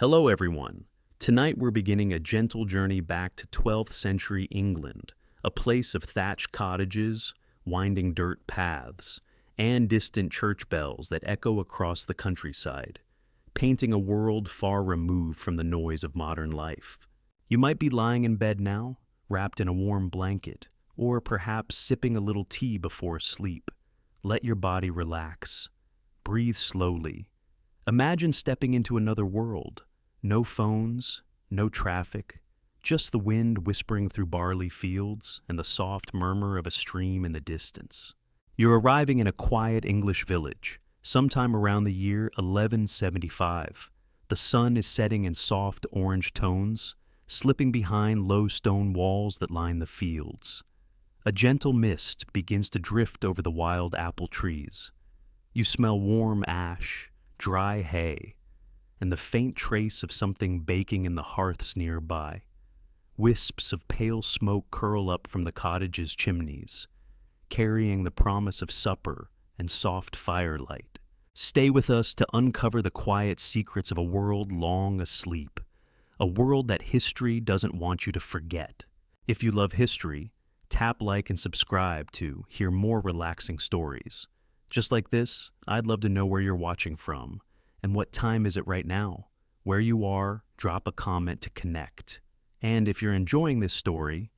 Hello, everyone. Tonight we're beginning a gentle journey back to 12th century England, a place of thatched cottages, winding dirt paths, and distant church bells that echo across the countryside, painting a world far removed from the noise of modern life. You might be lying in bed now, wrapped in a warm blanket, or perhaps sipping a little tea before sleep. Let your body relax. Breathe slowly. Imagine stepping into another world. No phones, no traffic, just the wind whispering through barley fields and the soft murmur of a stream in the distance. You're arriving in a quiet English village, sometime around the year 1175. The sun is setting in soft orange tones, slipping behind low stone walls that line the fields. A gentle mist begins to drift over the wild apple trees. You smell warm ash, dry hay, and the faint trace of something baking in the hearths nearby. Wisps of pale smoke curl up from the cottage's chimneys, carrying the promise of supper and soft firelight. Stay with us to uncover the quiet secrets of a world long asleep, a world that history doesn't want you to forget. If you love history, tap like and subscribe to hear more relaxing stories. Just like this, I'd love to know where you're watching from. And what time is it right now? Where you are, drop a comment to connect. And if you're enjoying this story,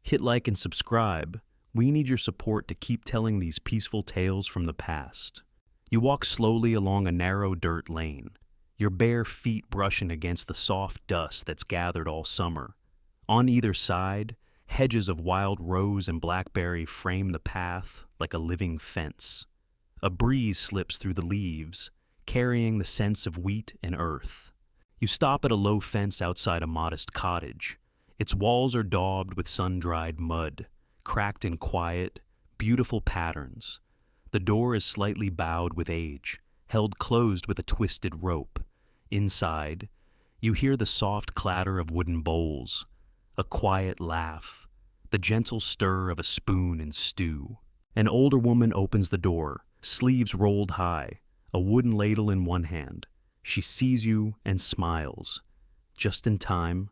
hit like and subscribe. We need your support to keep telling these peaceful tales from the past. You walk slowly along a narrow dirt lane, your bare feet brushing against the soft dust that's gathered all summer. On either side, hedges of wild rose and blackberry frame the path like a living fence. A breeze slips through the leaves, carrying the scents of wheat and earth. You stop at a low fence outside a modest cottage. Its walls are daubed with sun-dried mud, cracked in quiet, beautiful patterns. The door is slightly bowed with age, held closed with a twisted rope. Inside, you hear the soft clatter of wooden bowls, a quiet laugh, the gentle stir of a spoon in stew. An older woman opens the door, sleeves rolled high, a wooden ladle in one hand. She sees you and smiles. Just in time,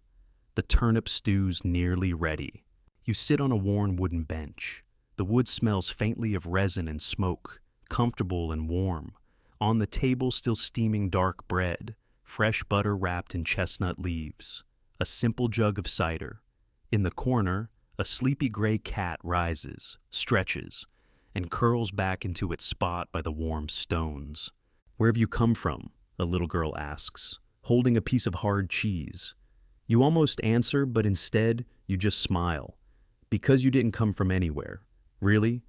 the turnip stew's nearly ready. You sit on a worn wooden bench. The wood smells faintly of resin and smoke, comfortable and warm. On the table still steaming dark bread, fresh butter wrapped in chestnut leaves, a simple jug of cider. In the corner, a sleepy gray cat rises, stretches, and curls back into its spot by the warm stones. "Where have you come from?" a little girl asks, holding a piece of hard cheese. You almost answer, but instead, you just smile. Because you didn't come from anywhere. Really,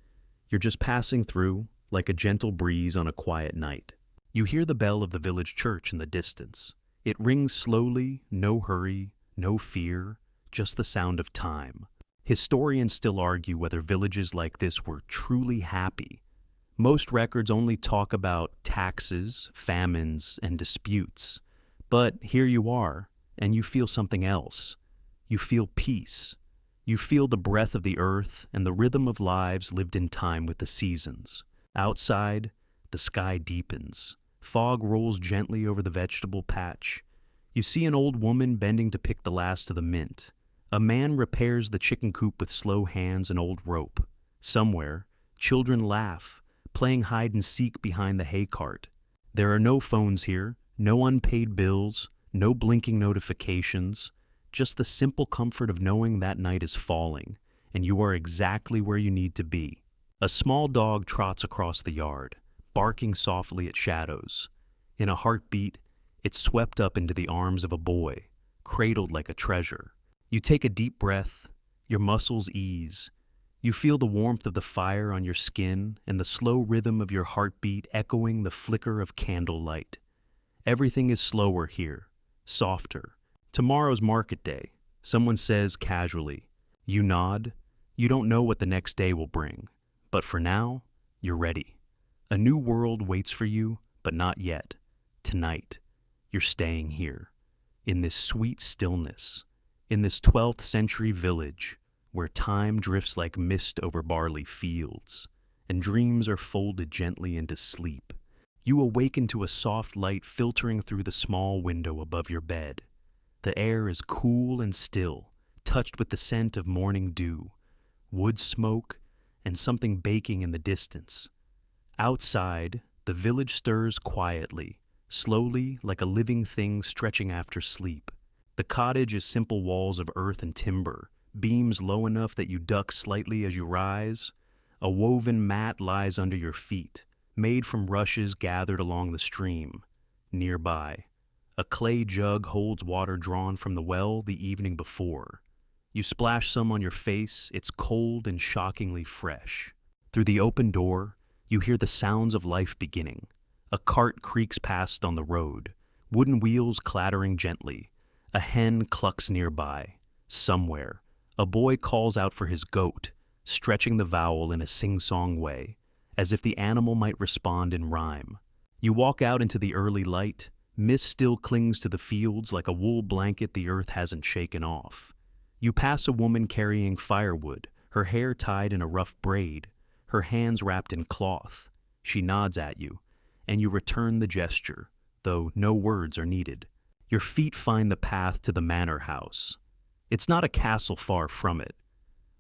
you're just passing through, like a gentle breeze on a quiet night. You hear the bell of the village church in the distance. It rings slowly, no hurry, no fear, just the sound of time. Historians still argue whether villages like this were truly happy. Most records only talk about taxes, famines, and disputes. But here you are, and you feel something else. You feel peace. You feel the breath of the earth and the rhythm of lives lived in time with the seasons. Outside, the sky deepens. Fog rolls gently over the vegetable patch. You see an old woman bending to pick the last of the mint. A man repairs the chicken coop with slow hands and old rope. Somewhere, children laugh, playing hide-and-seek behind the hay cart. There are no phones here, no unpaid bills, no blinking notifications, just the simple comfort of knowing that night is falling, and you are exactly where you need to be. A small dog trots across the yard, barking softly at shadows. In a heartbeat, it's swept up into the arms of a boy, cradled like a treasure. You take a deep breath, your muscles ease. You feel the warmth of the fire on your skin and the slow rhythm of your heartbeat echoing the flicker of candlelight. Everything is slower here, softer. Tomorrow's market day, someone says casually. You nod. You don't know what the next day will bring. But for now, you're ready. A new world waits for you, but not yet. Tonight, you're staying here, in this sweet stillness, in this 12th century village, where time drifts like mist over barley fields, and dreams are folded gently into sleep. You awaken to a soft light filtering through the small window above your bed. The air is cool and still, touched with the scent of morning dew, wood smoke, and something baking in the distance. Outside, the village stirs quietly, slowly like a living thing stretching after sleep. The cottage is simple walls of earth and timber, beams low enough that you duck slightly as you rise. A woven mat lies under your feet, made from rushes gathered along the stream. Nearby, a clay jug holds water drawn from the well the evening before. You splash some on your face, it's cold and shockingly fresh. Through the open door, you hear the sounds of life beginning. A cart creaks past on the road, wooden wheels clattering gently. A hen clucks nearby. Somewhere, a boy calls out for his goat, stretching the vowel in a sing-song way, as if the animal might respond in rhyme. You walk out into the early light. Mist still clings to the fields like a wool blanket the earth hasn't shaken off. You pass a woman carrying firewood, her hair tied in a rough braid, her hands wrapped in cloth. She nods at you, and you return the gesture, though no words are needed. Your feet find the path to the manor house. It's not a castle far from it.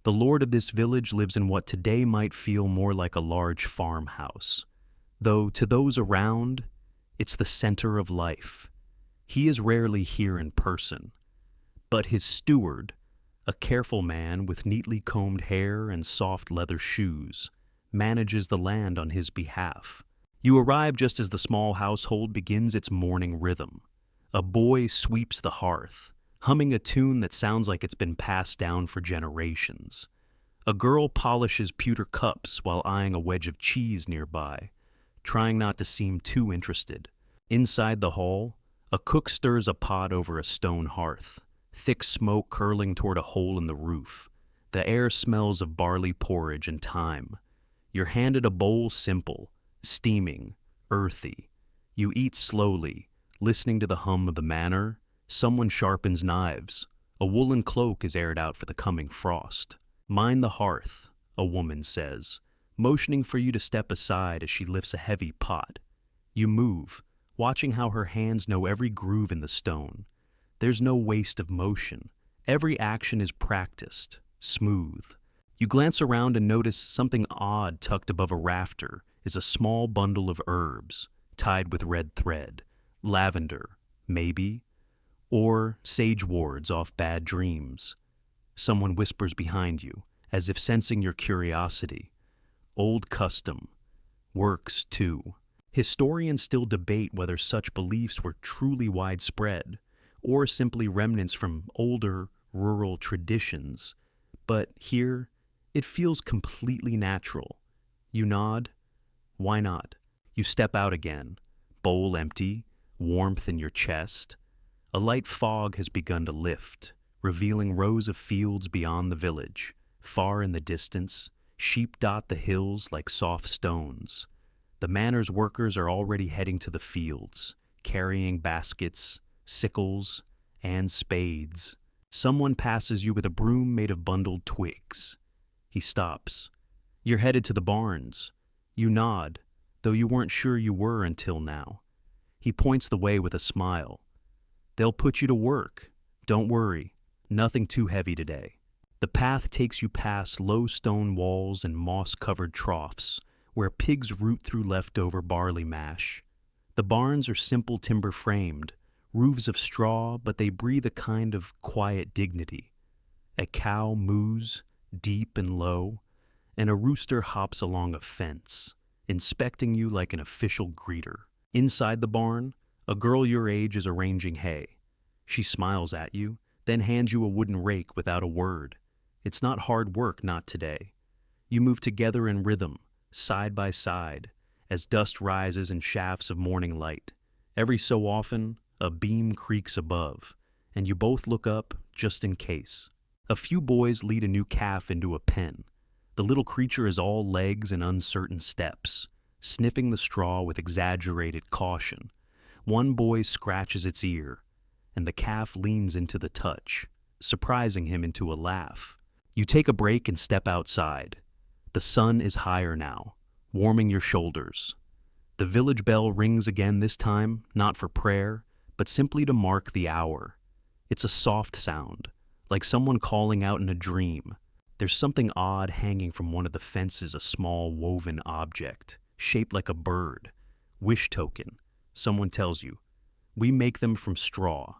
The lord of this village lives in what today might feel more like a large farmhouse, though to those around, it's the center of life. He is rarely here in person, but his steward, a careful man with neatly combed hair and soft leather shoes, manages the land on his behalf. You arrive just as the small household begins its morning rhythm. A boy sweeps the hearth, humming a tune that sounds like it's been passed down for generations. A girl polishes pewter cups while eyeing a wedge of cheese nearby, trying not to seem too interested. Inside the hall, a cook stirs a pot over a stone hearth, thick smoke curling toward a hole in the roof. The air smells of barley porridge and thyme. You're handed a bowl simple, steaming, earthy. You eat slowly, listening to the hum of the manor. Someone sharpens knives. A woolen cloak is aired out for the coming frost. Mind the hearth, a woman says, motioning for you to step aside as she lifts a heavy pot. You move, watching how her hands know every groove in the stone. There's no waste of motion. Every action is practiced, smooth. You glance around and notice something odd tucked above a rafter is a small bundle of herbs, tied with red thread. Lavender, maybe, or sage wards off bad dreams. Someone whispers behind you, as if sensing your curiosity. Old custom. Works, too. Historians still debate whether such beliefs were truly widespread, or simply remnants from older, rural traditions. But here, it feels completely natural. You nod. Why not? You step out again, bowl empty, warmth in your chest. A light fog has begun to lift, revealing rows of fields beyond the village. Far in the distance, sheep dot the hills like soft stones. The manor's workers are already heading to the fields, carrying baskets, sickles, and spades. Someone passes you with a broom made of bundled twigs. He stops. You're headed to the barns. You nod, though you weren't sure you were until now. He points the way with a smile. They'll put you to work. Don't worry, nothing too heavy today. The path takes you past low stone walls and moss-covered troughs, where pigs root through leftover barley mash. The barns are simple timber-framed, roofs of straw, but they breathe a kind of quiet dignity. A cow moos, deep and low, and a rooster hops along a fence, inspecting you like an official greeter. Inside the barn, a girl your age is arranging hay. She smiles at you, then hands you a wooden rake without a word. It's not hard work, not today. You move together in rhythm, side by side, as dust rises in shafts of morning light. Every so often, a beam creaks above, and you both look up just in case. A few boys lead a new calf into a pen. The little creature is all legs and uncertain steps, sniffing the straw with exaggerated caution. One boy scratches its ear, and the calf leans into the touch, surprising him into a laugh. You take a break and step outside. The sun is higher now, warming your shoulders. The village bell rings again this time, not for prayer, but simply to mark the hour. It's a soft sound, like someone calling out in a dream. There's something odd hanging from one of the fences, a small woven object, shaped like a bird. Wish token, someone tells you. We make them from straw.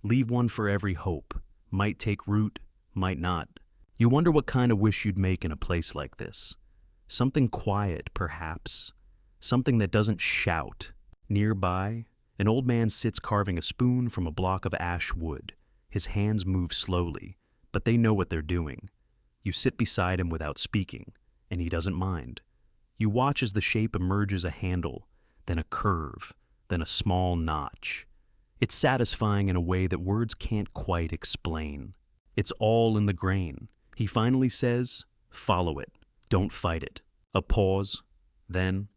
Leave one for every hope. Might take root, might not. You wonder what kind of wish you'd make in a place like this. Something quiet, perhaps. Something that doesn't shout. Nearby, an old man sits carving a spoon from a block of ash wood. His hands move slowly, but they know what they're doing. You sit beside him without speaking, and he doesn't mind. You watch as the shape emerges, a handle, then a curve, then a small notch. It's satisfying in a way that words can't quite explain. It's all in the grain. He finally says, "Follow it. Don't fight it." A pause. Then,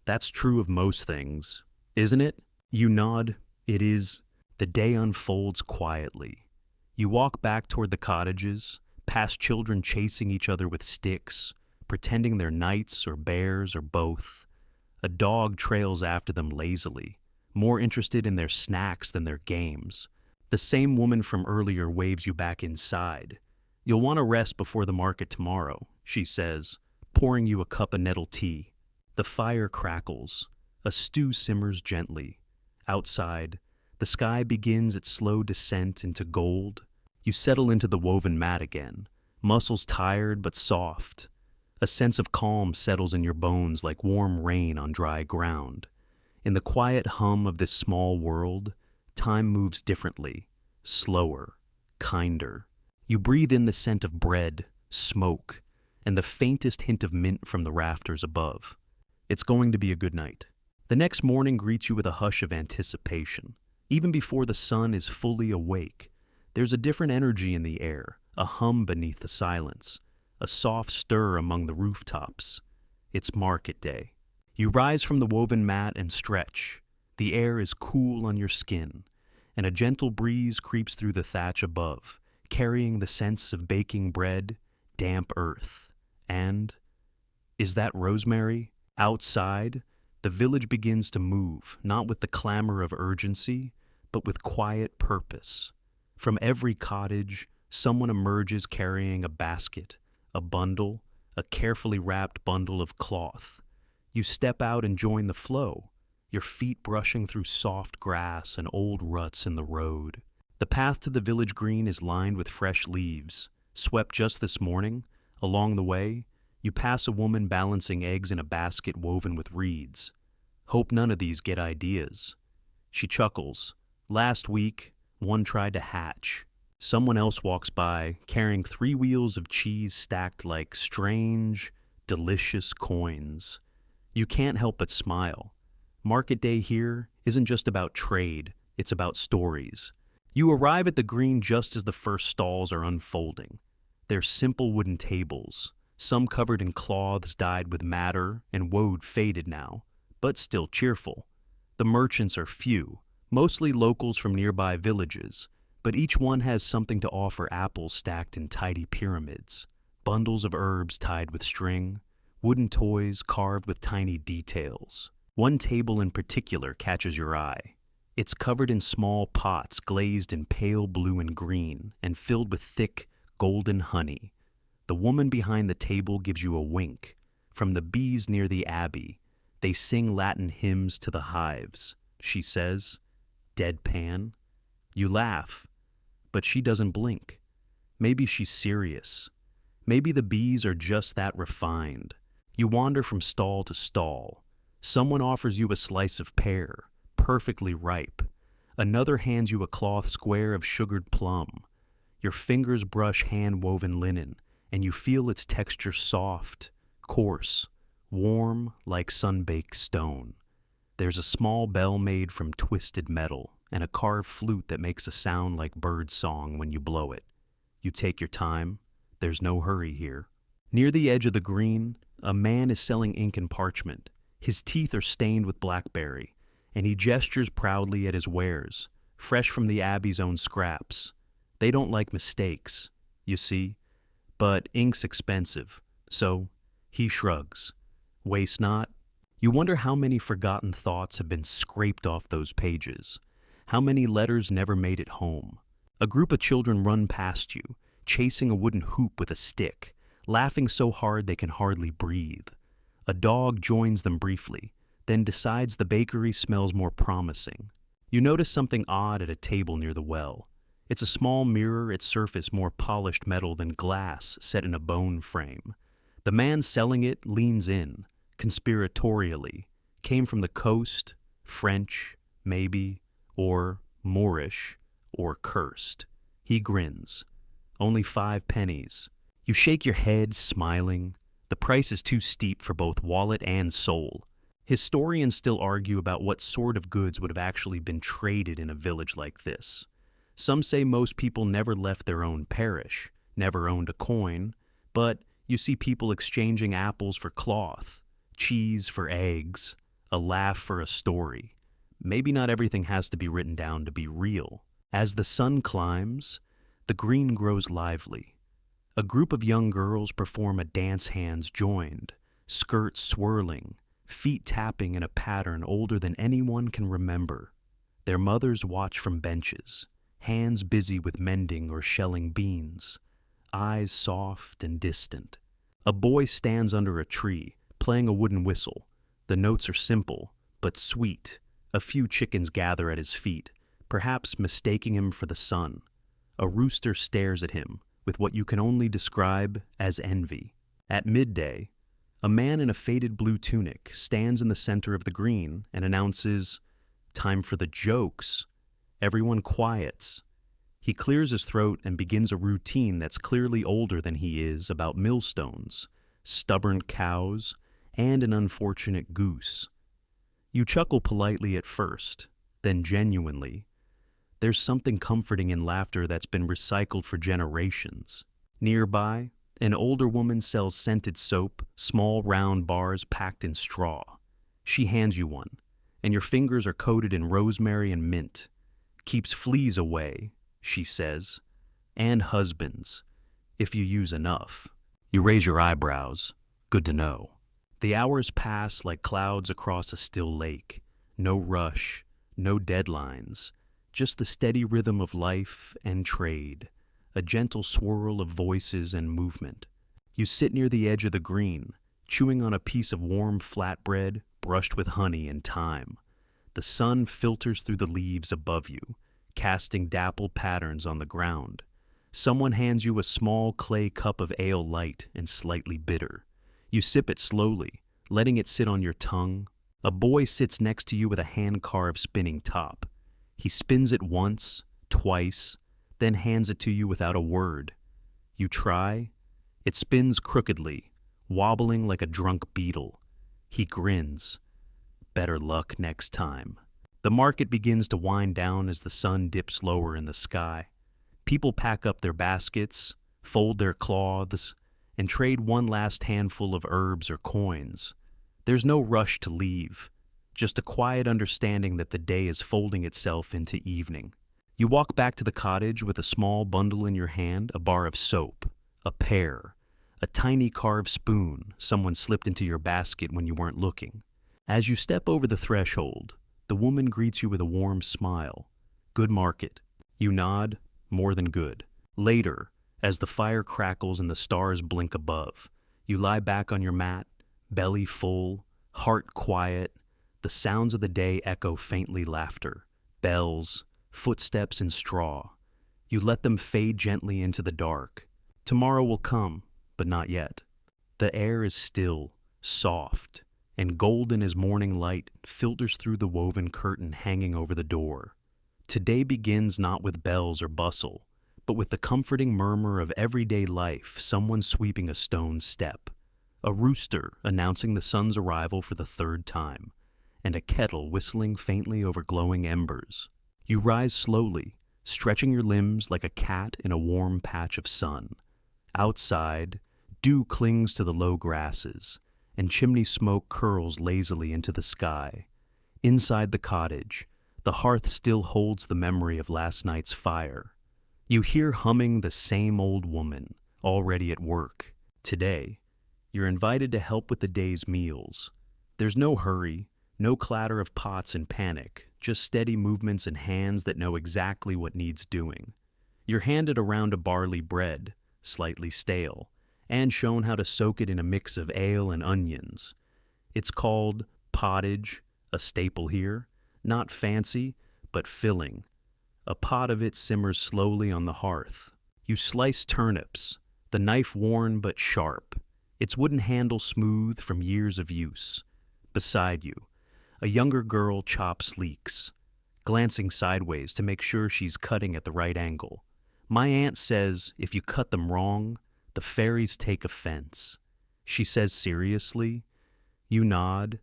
"That's true of most things, isn't it?" You nod. It is. The day unfolds quietly. You walk back toward the cottages, past children chasing each other with sticks, pretending they're knights or bears or both. A dog trails after them lazily, more interested in their snacks than their games. The same woman from earlier waves you back inside. "You'll want to rest before the market tomorrow," she says, pouring you a cup of nettle tea. The fire crackles. A stew simmers gently. Outside, the sky begins its slow descent into gold. You settle into the woven mat again, muscles tired but soft. A sense of calm settles in your bones like warm rain on dry ground. In the quiet hum of this small world, time moves differently, slower, kinder. You breathe in the scent of bread, smoke, and the faintest hint of mint from the rafters above. It's going to be a good night. The next morning greets you with a hush of anticipation. Even before the sun is fully awake, there's a different energy in the air, a hum beneath the silence, a soft stir among the rooftops. It's market day. You rise from the woven mat and stretch. The air is cool on your skin, and a gentle breeze creeps through the thatch above, carrying the scents of baking bread, damp earth, and, is that rosemary? Outside, the village begins to move, not with the clamor of urgency, but with quiet purpose. From every cottage, someone emerges carrying a basket, a bundle, a carefully wrapped bundle of cloth. You step out and join the flow, your feet brushing through soft grass and old ruts in the road. The path to the village green is lined with fresh leaves, swept just this morning. Along the way, you pass a woman balancing eggs in a basket woven with reeds. Hope none of these get ideas. She chuckles. Last week, one tried to hatch. Someone else walks by, carrying 3 wheels of cheese stacked like strange, delicious coins. You can't help but smile. Market day here isn't just about trade, it's about stories. You arrive at the green just as the first stalls are unfolding. They're simple wooden tables, some covered in cloths dyed with madder and woad faded now, but still cheerful. The merchants are few, mostly locals from nearby villages, but each one has something to offer: apples stacked in tidy pyramids, bundles of herbs tied with string, wooden toys carved with tiny details. One table in particular catches your eye. It's covered in small pots glazed in pale blue and green and filled with thick, golden honey. The woman behind the table gives you a wink. From the bees near the abbey, they sing Latin hymns to the hives, she says, deadpan. You laugh, but she doesn't blink. Maybe she's serious. Maybe the bees are just that refined. You wander from stall to stall. Someone offers you a slice of pear, perfectly ripe. Another hands you a cloth square of sugared plum. Your fingers brush hand-woven linen, and you feel its texture soft, coarse, warm like sun-baked stone. There's a small bell made from twisted metal and a carved flute that makes a sound like bird song when you blow it. You take your time. There's no hurry here. Near the edge of the green, a man is selling ink and parchment. His teeth are stained with blackberry, and he gestures proudly at his wares, fresh from the abbey's own scraps. They don't like mistakes, you see, but ink's expensive, so he shrugs. Waste not, You wonder how many forgotten thoughts have been scraped off those pages, how many letters never made it home. A group of children run past you, chasing a wooden hoop with a stick, laughing so hard they can hardly breathe. A dog joins them briefly, then decides the bakery smells more promising. You notice something odd at a table near the well. It's a small mirror, its surface more polished metal than glass set in a bone frame. The man selling it leans in, conspiratorially, came from the coast, French, maybe, or Moorish, or cursed. He grins. Only 5 pennies. You shake your head, smiling. The price is too steep for both wallet and soul. Historians still argue about what sort of goods would have actually been traded in a village like this. Some say most people never left their own parish, never owned a coin, but you see people exchanging apples for cloth, cheese for eggs, a laugh for a story. Maybe not everything has to be written down to be real. As the sun climbs, the green grows lively. A group of young girls perform a dance hands joined, skirts swirling, feet tapping in a pattern older than anyone can remember. Their mothers watch from benches, hands busy with mending or shelling beans, eyes soft and distant. A boy stands under a tree, playing a wooden whistle. The notes are simple, but sweet. A few chickens gather at his feet, perhaps mistaking him for the sun. A rooster stares at him with what you can only describe as envy. At midday, a man in a faded blue tunic stands in the center of the green and announces, "Time for the jokes." Everyone quiets. He clears his throat and begins a routine that's clearly older than he is about millstones, stubborn cows, and an unfortunate goose. You chuckle politely at first, then genuinely. There's something comforting in laughter that's been recycled for generations. Nearby, an older woman sells scented soap, small round bars packed in straw. She hands you one, and your fingers are coated in rosemary and mint. Keeps fleas away, she says, and husbands, if you use enough. You raise your eyebrows. Good to know. The hours pass like clouds across a still lake. No rush, no deadlines, just the steady rhythm of life and trade, a gentle swirl of voices and movement. You sit near the edge of the green, chewing on a piece of warm flatbread brushed with honey and thyme. The sun filters through the leaves above you, casting dappled patterns on the ground. Someone hands you a small clay cup of ale, light and slightly bitter. You sip it slowly, letting it sit on your tongue. A boy sits next to you with a hand-carved spinning top. He spins it once, twice, then hands it to you without a word. You try. It spins crookedly, wobbling like a drunk beetle. He grins. Better luck next time. The market begins to wind down as the sun dips lower in the sky. People pack up their baskets, fold their cloths, and trade one last handful of herbs or coins. There's no rush to leave, just a quiet understanding that the day is folding itself into evening. You walk back to the cottage with a small bundle in your hand, a bar of soap, a pear, a tiny carved spoon someone slipped into your basket when you weren't looking. As you step over the threshold, the woman greets you with a warm smile. Good market. You nod, more than good. Later, as the fire crackles and the stars blink above, you lie back on your mat, belly full, heart quiet. The sounds of the day echo faintly: laughter, bells, footsteps in straw. You let them fade gently into the dark. Tomorrow will come, but not yet. The air is still, soft, and golden as morning light filters through the woven curtain hanging over the door. Today begins not with bells or bustle, but with the comforting murmur of everyday life, someone sweeping a stone step, a rooster announcing the sun's arrival for the 3rd time, and a kettle whistling faintly over glowing embers. You rise slowly, stretching your limbs like a cat in a warm patch of sun. Outside, dew clings to the low grasses, and chimney smoke curls lazily into the sky. Inside the cottage, the hearth still holds the memory of last night's fire. You hear humming the same old woman, already at work. Today, you're invited to help with the day's meals. There's no hurry, no clatter of pots in panic, just steady movements and hands that know exactly what needs doing. You're handed around a barley bread, slightly stale, and shown how to soak it in a mix of ale and onions. It's called pottage, a staple here, not fancy, but filling. A pot of it simmers slowly on the hearth. You slice turnips, the knife worn but sharp, its wooden handle smooth from years of use. Beside you, a younger girl chops leeks, glancing sideways to make sure she's cutting at the right angle. My aunt says if you cut them wrong, the fairies take offense. She says seriously. You nod.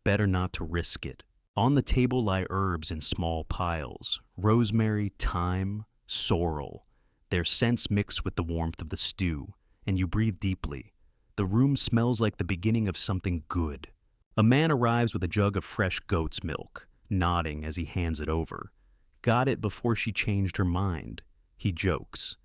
Better not to risk it. On the table lie herbs in small piles, rosemary, thyme, sorrel. Their scents mix with the warmth of the stew, and you breathe deeply. The room smells like the beginning of something good. A man arrives with a jug of fresh goat's milk, nodding as he hands it over. Got it before she changed her mind, he jokes.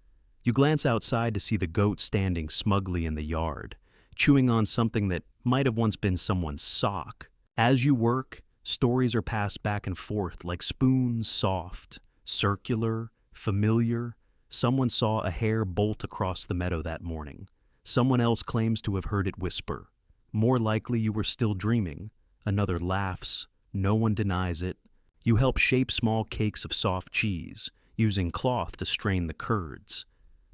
You glance outside to see the goat standing smugly in the yard, chewing on something that might have once been someone's sock. As you work, stories are passed back and forth like spoons, soft, circular, familiar. Someone saw a hare bolt across the meadow that morning. Someone else claims to have heard it whisper. More likely you were still dreaming. Another laughs. No one denies it. You help shape small cakes of soft cheese, using cloth to strain the curds.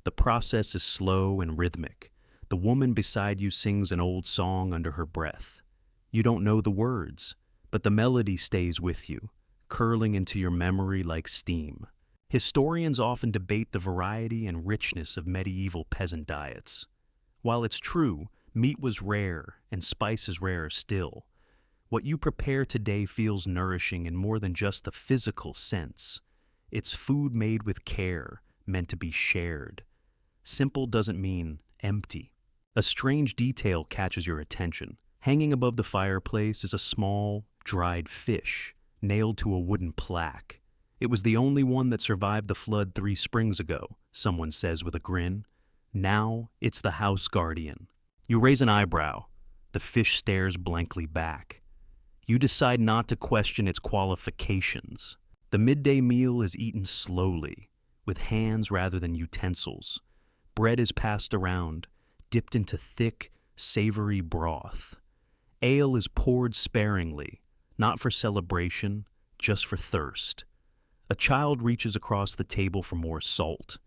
The process is slow and rhythmic. The woman beside you sings an old song under her breath. You don't know the words, but the melody stays with you, curling into your memory like steam. Historians often debate the variety and richness of medieval peasant diets. While it's true, meat was rare and spices rarer still, what you prepare today feels nourishing in more than just the physical sense. It's food made with care, meant to be shared. Simple doesn't mean empty. A strange detail catches your attention. Hanging above the fireplace is a small, dried fish, nailed to a wooden plaque. It was the only one that survived the flood 3 springs ago, someone says with a grin. Now it's the house guardian. You raise an eyebrow. The fish stares blankly back. You decide not to question its qualifications. The midday meal is eaten slowly, with hands rather than utensils. Bread is passed around, dipped into thick, savory broth. Ale is poured sparingly, not for celebration, just for thirst. A child reaches across the table for more salt,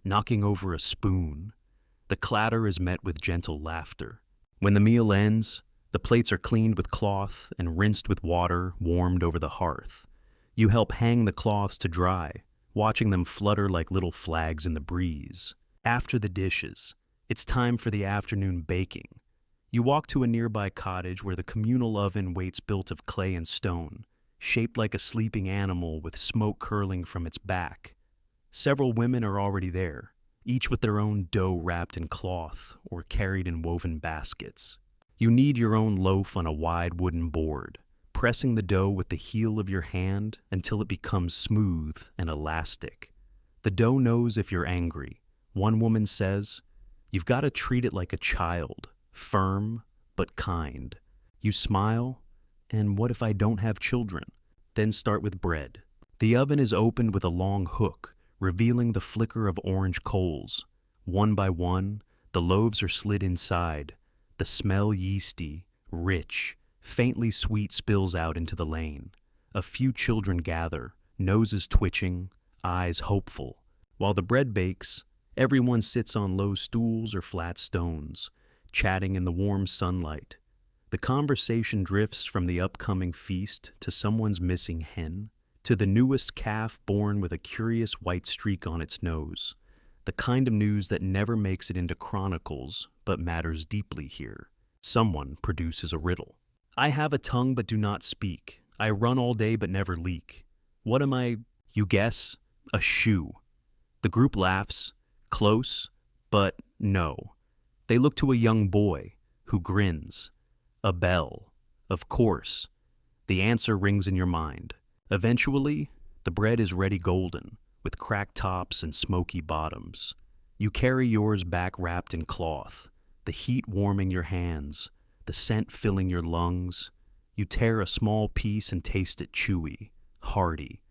knocking over a spoon. The clatter is met with gentle laughter. When the meal ends, the plates are cleaned with cloth and rinsed with water warmed over the hearth. You help hang the cloths to dry, watching them flutter like little flags in the breeze. After the dishes, it's time for the afternoon baking. You walk to a nearby cottage where the communal oven waits built of clay and stone, shaped like a sleeping animal with smoke curling from its back. Several women are already there, each with their own dough wrapped in cloth or carried in woven baskets. You knead your own loaf on a wide wooden board, pressing the dough with the heel of your hand until it becomes smooth and elastic. The dough knows if you're angry. One woman says, "You've got to treat it like a child, firm but kind." You smile, and what if I don't have children? Then start with bread. The oven is opened with a long hook, revealing the flicker of orange coals. One by one, the loaves are slid inside. The smell yeasty, rich, faintly sweet spills out into the lane. A few children gather, noses twitching, eyes hopeful. While the bread bakes, everyone sits on low stools or flat stones, chatting in the warm sunlight. The conversation drifts from the upcoming feast to someone's missing hen, to the newest calf born with a curious white streak on its nose. The kind of news that never makes it into chronicles, but matters deeply here. Someone produces a riddle. I have a tongue but do not speak. I run all day but never leak. What am I? You guess? A shoe. The group laughs. Close, but no. They look to a young boy, who grins. A bell. Of course. The answer rings in your mind. Eventually, the bread is ready golden, with cracked tops and smoky bottoms. You carry yours back wrapped in cloth, the heat warming your hands. the scent filling your lungs. You tear a small piece and taste it chewy, hearty,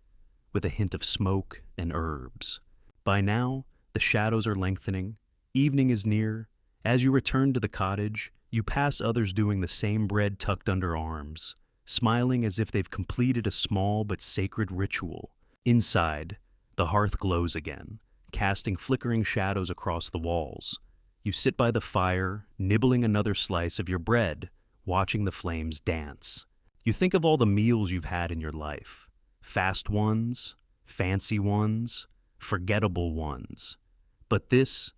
with a hint of smoke and herbs. By now, the shadows are lengthening. Evening is near. As you return to the cottage, you pass others doing the same bread tucked under arms, smiling as if they've completed a small but sacred ritual. Inside, the hearth glows again, casting flickering shadows across the walls. You sit by the fire, nibbling another slice of your bread, watching the flames dance. You think of all the meals you've had in your life. Fast ones, fancy ones, forgettable ones. But this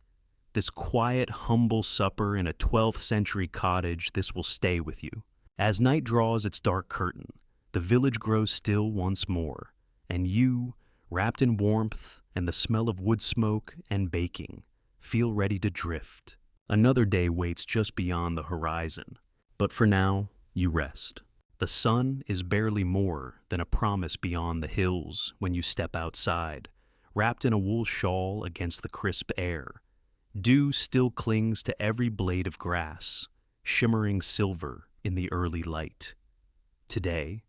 quiet, humble supper in a 12th century cottage, this will stay with you. As night draws its dark curtain, the village grows still once more, and you, wrapped in warmth and the smell of wood smoke and baking, feel ready to drift. Another day waits just beyond the horizon, but for now, you rest. The sun is barely more than a promise beyond the hills when you step outside, wrapped in a wool shawl against the crisp air. Dew still clings to every blade of grass, shimmering silver in the early light. Today,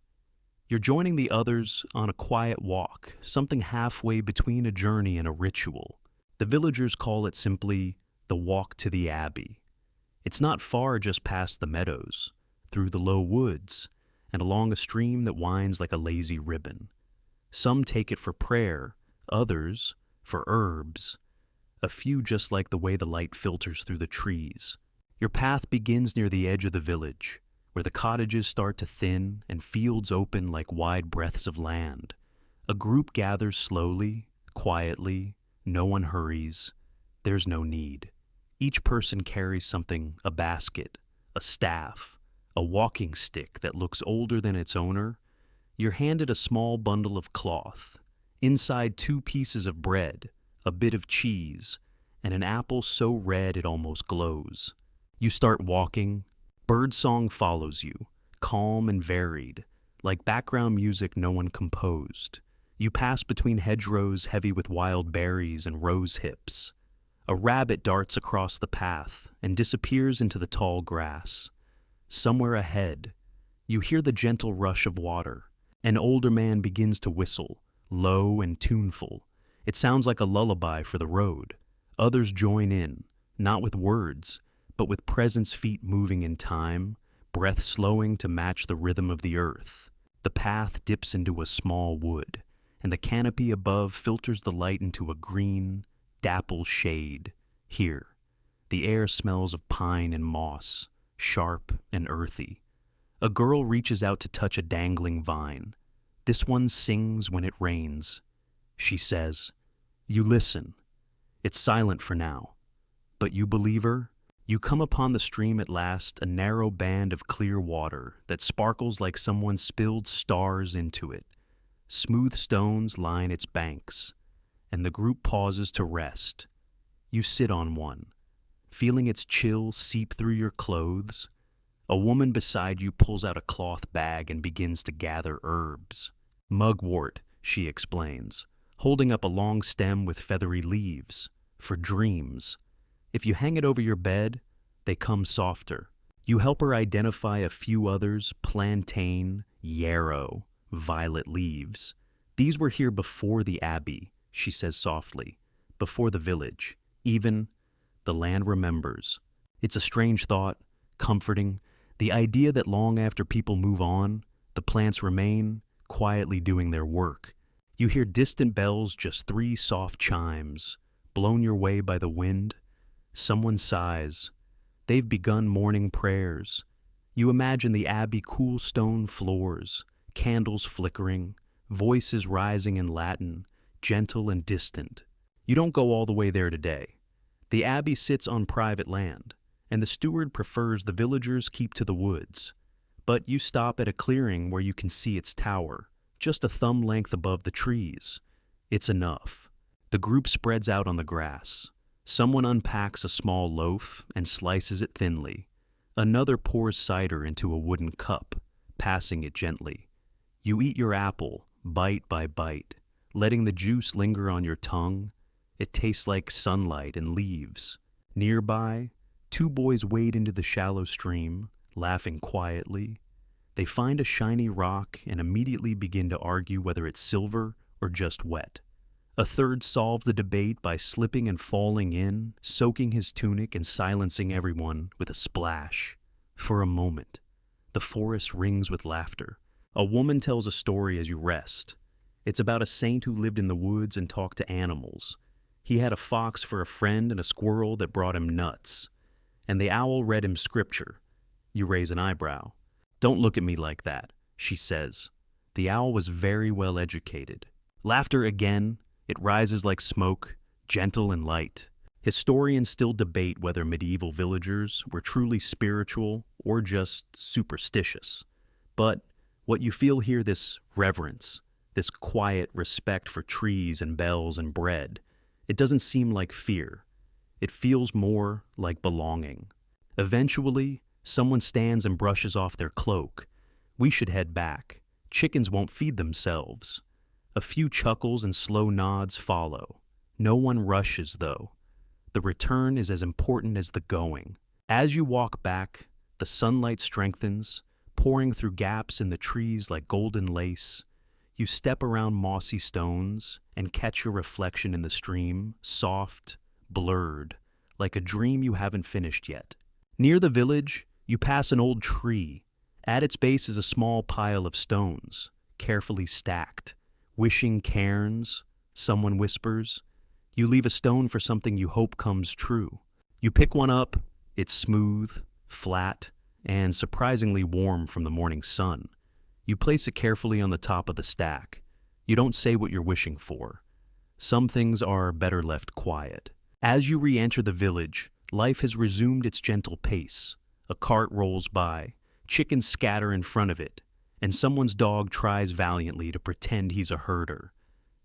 you're joining the others on a quiet walk, something halfway between a journey and a ritual. The villagers call it simply the walk to the abbey. It's not far just past the meadows, through the low woods, and along a stream that winds like a lazy ribbon. Some take it for prayer, others for herbs, a few just like the way the light filters through the trees. Your path begins near the edge of the village, where the cottages start to thin and fields open like wide breadths of land. A group gathers slowly, quietly, no one hurries. There's no need. Each person carries something, a basket, a staff, a walking stick that looks older than its owner. You're handed a small bundle of cloth, inside 2 pieces of bread, a bit of cheese, and an apple so red it almost glows. You start walking. Birdsong follows you, calm and varied, like background music no one composed. You pass between hedgerows heavy with wild berries and rose hips. A rabbit darts across the path and disappears into the tall grass. Somewhere ahead, you hear the gentle rush of water. An older man begins to whistle, low and tuneful. It sounds like a lullaby for the road. Others join in, not with words, but with presence, feet moving in time, breath slowing to match the rhythm of the earth. The path dips into a small wood, and the canopy above filters the light into a green, dapple shade. Here, the air smells of pine and moss, sharp and earthy. A girl reaches out to touch a dangling vine. This one sings when it rains. She says, "You listen. It's silent for now. But you believe her?" You come upon the stream at last, a narrow band of clear water that sparkles like someone spilled stars into it. Smooth stones line its banks, and the group pauses to rest. You sit on one, feeling its chill seep through your clothes. A woman beside you pulls out a cloth bag and begins to gather herbs. Mugwort, she explains, holding up a long stem with feathery leaves, for dreams. If you hang it over your bed, they come softer. You help her identify a few others: plantain, yarrow, violet leaves. These were here before the abbey, she says softly, before the village. Even the land remembers. It's a strange thought, comforting, the idea that long after people move on, the plants remain, quietly doing their work. You hear distant bells, just 3 soft chimes, blown your way by the wind. Someone sighs. They've begun morning prayers. You imagine the abbey cool stone floors, candles flickering, voices rising in Latin, gentle and distant. You don't go all the way there today. The abbey sits on private land, and the steward prefers the villagers keep to the woods. But you stop at a clearing where you can see its tower, just a thumb length above the trees. It's enough. The group spreads out on the grass. Someone unpacks a small loaf and slices it thinly. Another pours cider into a wooden cup, passing it gently. You eat your apple, bite by bite, letting the juice linger on your tongue. It tastes like sunlight and leaves. Nearby, 2 boys wade into the shallow stream, laughing quietly. They find a shiny rock and immediately begin to argue whether it's silver or just wet. A third solves the debate by slipping and falling in, soaking his tunic and silencing everyone with a splash. For a moment, the forest rings with laughter. A woman tells a story as you rest. It's about a saint who lived in the woods and talked to animals. He had a fox for a friend and a squirrel that brought him nuts. And the owl read him scripture. You raise an eyebrow. Don't look at me like that, she says. The owl was very well educated. Laughter again. It rises like smoke, gentle and light. Historians still debate whether medieval villagers were truly spiritual or just superstitious. But what you feel here, this reverence, this quiet respect for trees and bells and bread, it doesn't seem like fear. It feels more like belonging. Eventually, someone stands and brushes off their cloak. We should head back. Chickens won't feed themselves. A few chuckles and slow nods follow. No one rushes, though. The return is as important as the going. As you walk back, the sunlight strengthens, pouring through gaps in the trees like golden lace. You step around mossy stones and catch your reflection in the stream, soft, blurred, like a dream you haven't finished yet. Near the village, you pass an old tree. At its base is a small pile of stones, carefully stacked. Wishing cairns, someone whispers. You leave a stone for something you hope comes true. You pick one up, it's smooth, flat, and surprisingly warm from the morning sun. You place it carefully on the top of the stack. You don't say what you're wishing for. Some things are better left quiet. As you re-enter the village, life has resumed its gentle pace. A cart rolls by, chickens scatter in front of it, and someone's dog tries valiantly to pretend he's a herder.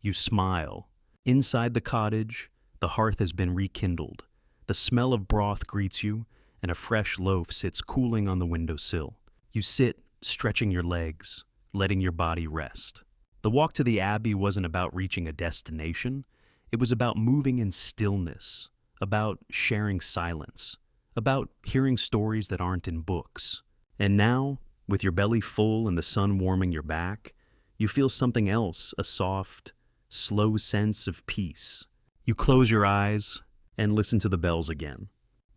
You smile. Inside the cottage, the hearth has been rekindled. The smell of broth greets you, and a fresh loaf sits cooling on the windowsill. You sit, stretching your legs, letting your body rest. The walk to the Abbey wasn't about reaching a destination. It was about moving in stillness, about sharing silence, about hearing stories that aren't in books. And now, with your belly full and the sun warming your back, you feel something else, a soft, slow sense of peace. You close your eyes and listen to the bells again.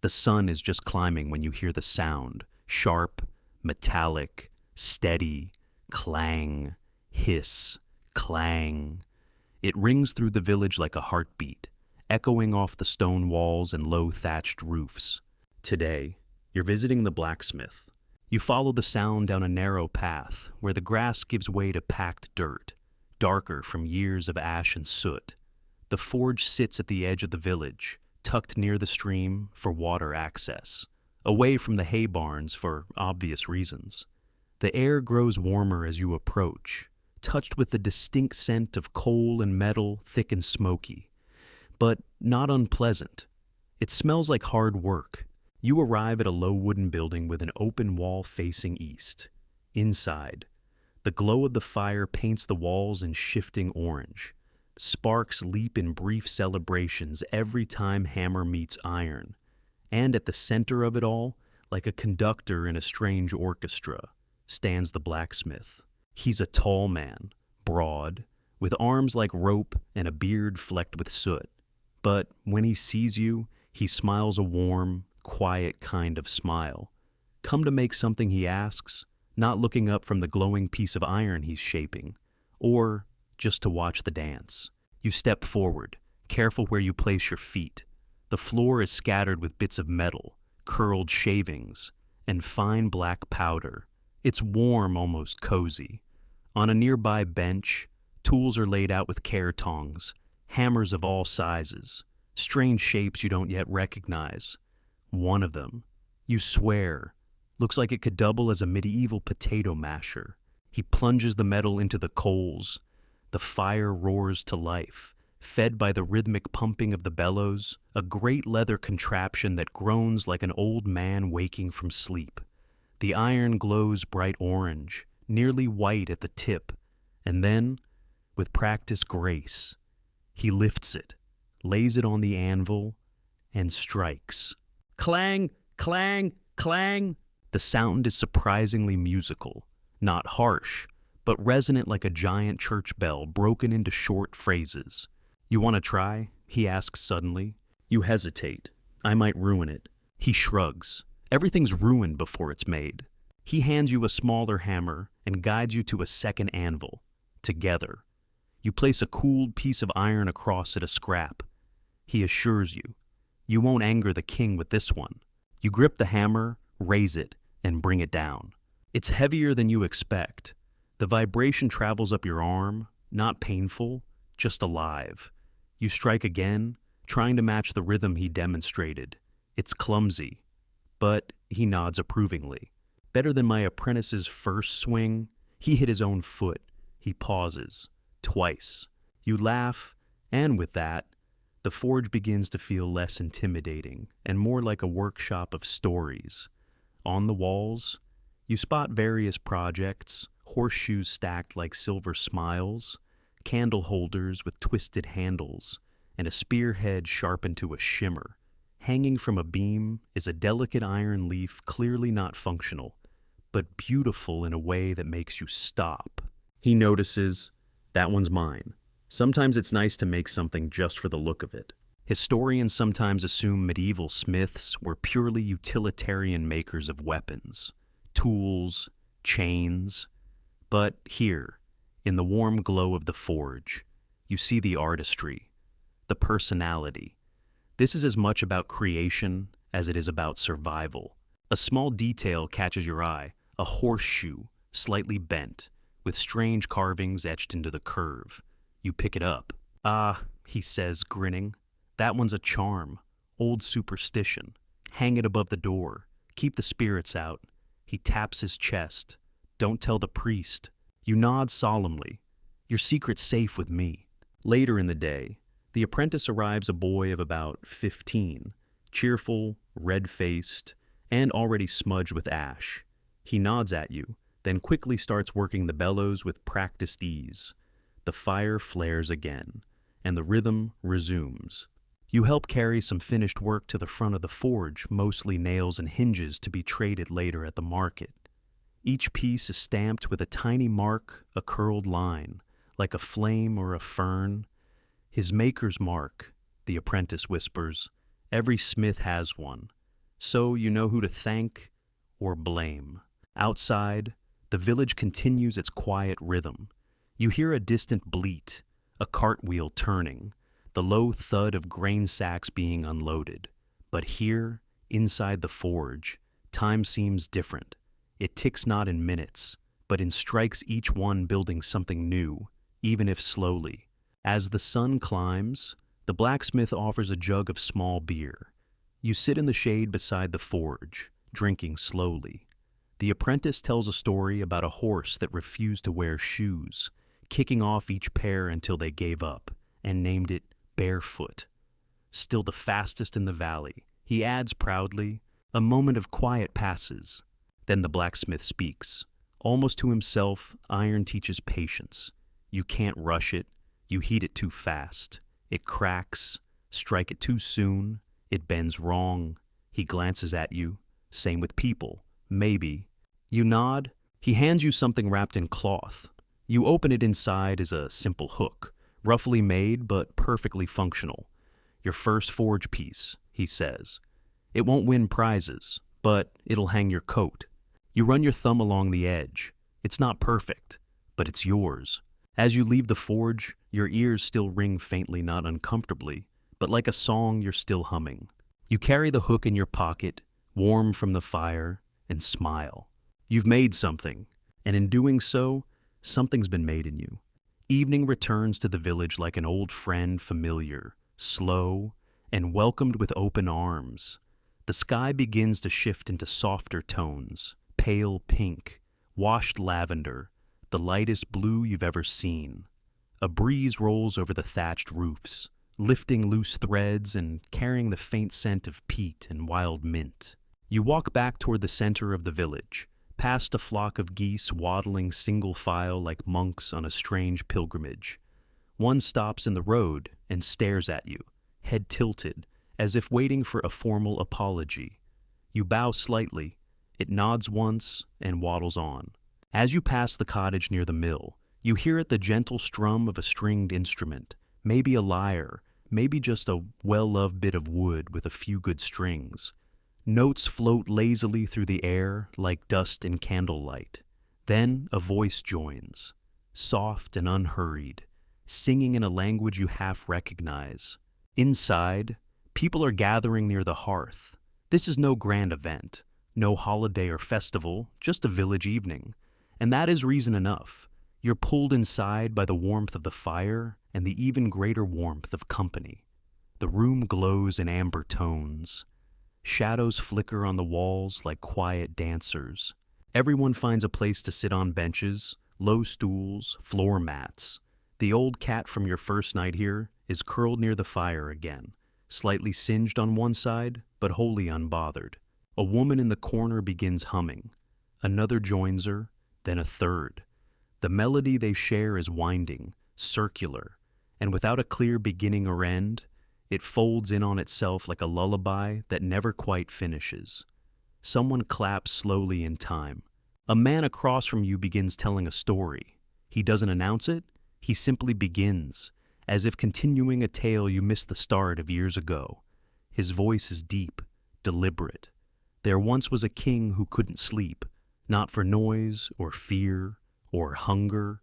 The sun is just climbing when you hear the sound, sharp, metallic, steady, clang, hiss, clang. It rings through the village like a heartbeat, echoing off the stone walls and low thatched roofs. Today, you're visiting the blacksmith. You follow the sound down a narrow path where the grass gives way to packed dirt, darker from years of ash and soot. The forge sits at the edge of the village, tucked near the stream for water access, away from the hay barns for obvious reasons. The air grows warmer as you approach, touched with the distinct scent of coal and metal, thick and smoky, but not unpleasant. It smells like hard work. You arrive at a low wooden building with an open wall facing east. Inside, the glow of the fire paints the walls in shifting orange. Sparks leap in brief celebrations every time hammer meets iron. And at the center of it all, like a conductor in a strange orchestra, stands the blacksmith. He's a tall man, broad, with arms like rope and a beard flecked with soot. But when he sees you, he smiles a warm, quiet kind of smile. Come to make something, he asks, not looking up from the glowing piece of iron he's shaping, or just to watch the dance. You step forward, careful where you place your feet. The floor is scattered with bits of metal, curled shavings, and fine black powder. It's warm, almost cozy. On a nearby bench, tools are laid out with care tongs, hammers of all sizes, strange shapes you don't yet recognize. One of them, you swear, looks like it could double as a medieval potato masher. He plunges the metal into the coals. The fire roars to life, fed by the rhythmic pumping of the bellows, a great leather contraption that groans like an old man waking from sleep. The iron glows bright orange, nearly white at the tip, and then, with practiced grace, he lifts it, lays it on the anvil, and strikes. Clang, clang, clang! The sound is surprisingly musical, not harsh, but resonant like a giant church bell broken into short phrases. "You want to try?" he asks suddenly. You hesitate. "I might ruin it." He shrugs. Everything's ruined before it's made. He hands you a smaller hammer and guides you to a second anvil. Together. You place a cooled piece of iron across it, a scrap. He assures you, "You won't anger the king with this one." You grip the hammer, raise it, and bring it down. It's heavier than you expect. The vibration travels up your arm, not painful, just alive. You strike again, trying to match the rhythm he demonstrated. It's clumsy, but he nods approvingly. "Better than my apprentice's first swing." He hit his own foot. He pauses. Twice. You laugh, and with that, the forge begins to feel less intimidating and more like a workshop of stories. On the walls, you spot various projects, horseshoes stacked like silver smiles, candle holders with twisted handles, and a spearhead sharpened to a shimmer. Hanging from a beam is a delicate iron leaf clearly not functional, but beautiful in a way that makes you stop. He notices, "That one's mine." Sometimes it's nice to make something just for the look of it. Historians sometimes assume medieval smiths were purely utilitarian makers of weapons, tools, chains. But here, in the warm glow of the forge, you see the artistry, the personality. This is as much about creation as it is about survival. A small detail catches your eye, a horseshoe, slightly bent, with strange carvings etched into the curve. You pick it up. "Ah," he says, grinning, "that one's a charm, old superstition. Hang it above the door. Keep the spirits out." He taps his chest. "Don't tell the priest." You nod solemnly. "Your secret's safe with me." Later in the day, the apprentice arrives, a boy of about 15, cheerful, red-faced, and already smudged with ash. He nods at you, then quickly starts working the bellows with practiced ease. The fire flares again, and the rhythm resumes. You help carry some finished work to the front of the forge, mostly nails and hinges to be traded later at the market. Each piece is stamped with a tiny mark, a curled line, like a flame or a fern. "His maker's mark," the apprentice whispers. "Every smith has one, so you know who to thank or blame." Outside, the village continues its quiet rhythm. You hear a distant bleat, a cartwheel turning, the low thud of grain sacks being unloaded. But here, inside the forge, time seems different. It ticks not in minutes, but in strikes, each one building something new, even if slowly. As the sun climbs, the blacksmith offers a jug of small beer. You sit in the shade beside the forge, drinking slowly. The apprentice tells a story about a horse that refused to wear shoes, kicking off each pair until they gave up, and named it Barefoot. "Still the fastest in the valley," he adds proudly. A moment of quiet passes. Then the blacksmith speaks. Almost to himself, iron teaches patience. You can't rush it. You heat it too fast. It cracks. Strike it too soon. It bends wrong. He glances at you. Same with people. Maybe. You nod. He hands you something wrapped in cloth. You open it. Inside is a simple hook, roughly made but perfectly functional. "Your first forge piece," he says. "It won't win prizes, but it'll hang your coat." You run your thumb along the edge. It's not perfect, but it's yours. As you leave the forge, your ears still ring faintly, not uncomfortably, but like a song you're still humming. You carry the hook in your pocket, warm from the fire, and smile. You've made something, and in doing so, something's been made in you. Evening returns to the village like an old friend, familiar, slow, and welcomed with open arms. The sky begins to shift into softer tones, pale pink, washed lavender, the lightest blue you've ever seen. A breeze rolls over the thatched roofs, lifting loose threads and carrying the faint scent of peat and wild mint. You walk back toward the center of the village, past a flock of geese waddling single file like monks on a strange pilgrimage. One stops in the road and stares at you, head tilted, as if waiting for a formal apology. You bow slightly. It nods once and waddles on. As you pass the cottage near the mill, you hear it the gentle strum of a stringed instrument, maybe a lyre, maybe just a well-loved bit of wood with a few good strings. Notes float lazily through the air like dust in candlelight. Then a voice joins, soft and unhurried, singing in a language you half recognize. Inside, people are gathering near the hearth. This is no grand event, no holiday or festival, just a village evening. And that is reason enough. You're pulled inside by the warmth of the fire and the even greater warmth of company. The room glows in amber tones. Shadows flicker on the walls like quiet dancers. Everyone finds a place to sit on benches, low stools, floor mats. The old cat from your first night here is curled near the fire again, slightly singed on one side, but wholly unbothered. A woman in the corner begins humming. Another joins her, then a third. The melody they share is winding, circular, and without a clear beginning or end, it folds in on itself like a lullaby that never quite finishes. Someone claps slowly in time. A man across from you begins telling a story. He doesn't announce it, he simply begins, as if continuing a tale you missed the start of years ago. His voice is deep, deliberate. There once was a king who couldn't sleep, not for noise or fear or hunger,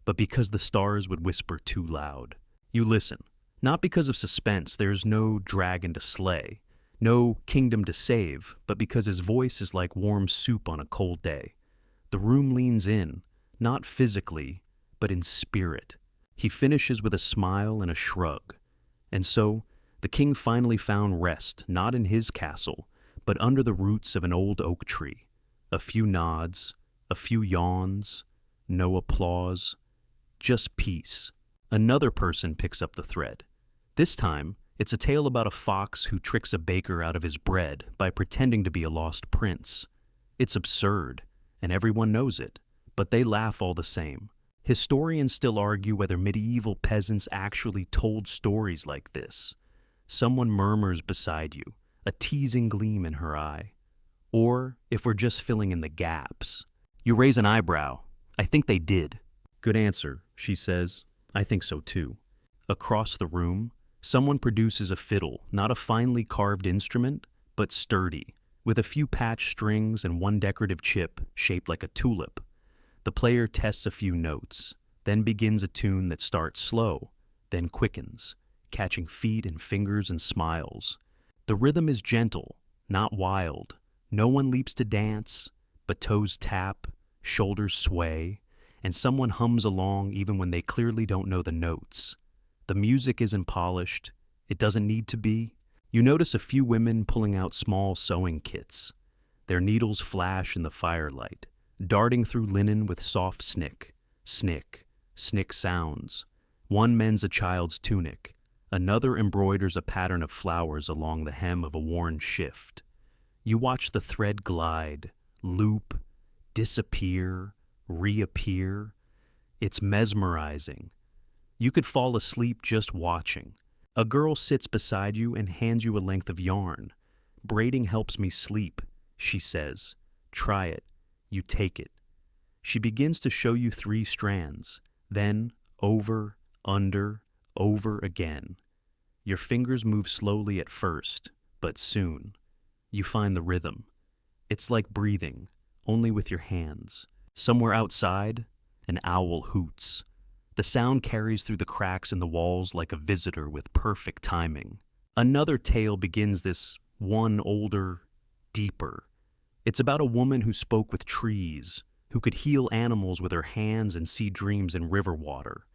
but because the stars would whisper too loud. You listen, not because of suspense. There's no dragon to slay, no kingdom to save, but because his voice is like warm soup on a cold day. The room leans in, not physically, but in spirit. He finishes with a smile and a shrug. And so, the king finally found rest, not in his castle, but under the roots of an old oak tree. A few nods, a few yawns, no applause, just peace. Another person picks up the thread. This time, it's a tale about a fox who tricks a baker out of his bread by pretending to be a lost prince. It's absurd, and everyone knows it, but they laugh all the same. Historians still argue whether medieval peasants actually told stories like this. Someone murmurs beside you, a teasing gleam in her eye. Or, if we're just filling in the gaps, you raise an eyebrow. I think they did. Good answer, she says. I think so too. Across the room, someone produces a fiddle, not a finely carved instrument, but sturdy, with a few patched strings and one decorative chip shaped like a tulip. The player tests a few notes, then begins a tune that starts slow, then quickens, catching feet and fingers and smiles. The rhythm is gentle, not wild. No one leaps to dance, but toes tap, shoulders sway, and someone hums along even when they clearly don't know the notes. The music isn't polished. It doesn't need to be. You notice a few women pulling out small sewing kits. Their needles flash in the firelight, darting through linen with soft snick, snick, snick sounds. One mends a child's tunic. Another embroiders a pattern of flowers along the hem of a worn shift. You watch the thread glide, loop, disappear, reappear. It's mesmerizing. You could fall asleep just watching. A girl sits beside you and hands you a length of yarn. Braiding helps me sleep, she says. Try it. You take it. She begins to show you 3 strands, then over, under, over again. Your fingers move slowly at first, but soon. You find the rhythm. It's like breathing, only with your hands. Somewhere outside, an owl hoots. The sound carries through the cracks in the walls like a visitor with perfect timing. Another tale begins, this one older, deeper. It's about a woman who spoke with trees, who could heal animals with her hands and see dreams in river water.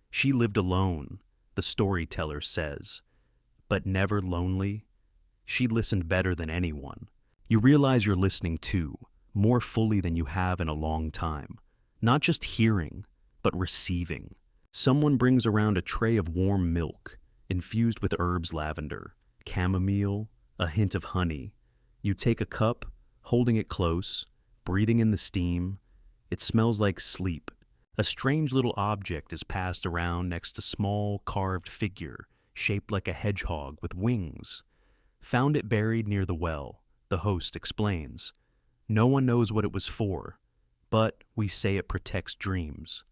She lived alone, the storyteller says, but never lonely. She listened better than anyone. You realize you're listening too, more fully than you have in a long time. Not just hearing, but receiving. Someone brings around a tray of warm milk, infused with herbs, lavender, chamomile, a hint of honey. You take a cup, holding it close, breathing in the steam. It smells like sleep. A strange little object is passed around next to a small carved figure, shaped like a hedgehog with wings. Found it buried near the well, the host explains. No one knows what it was for, but we say it protects dreams.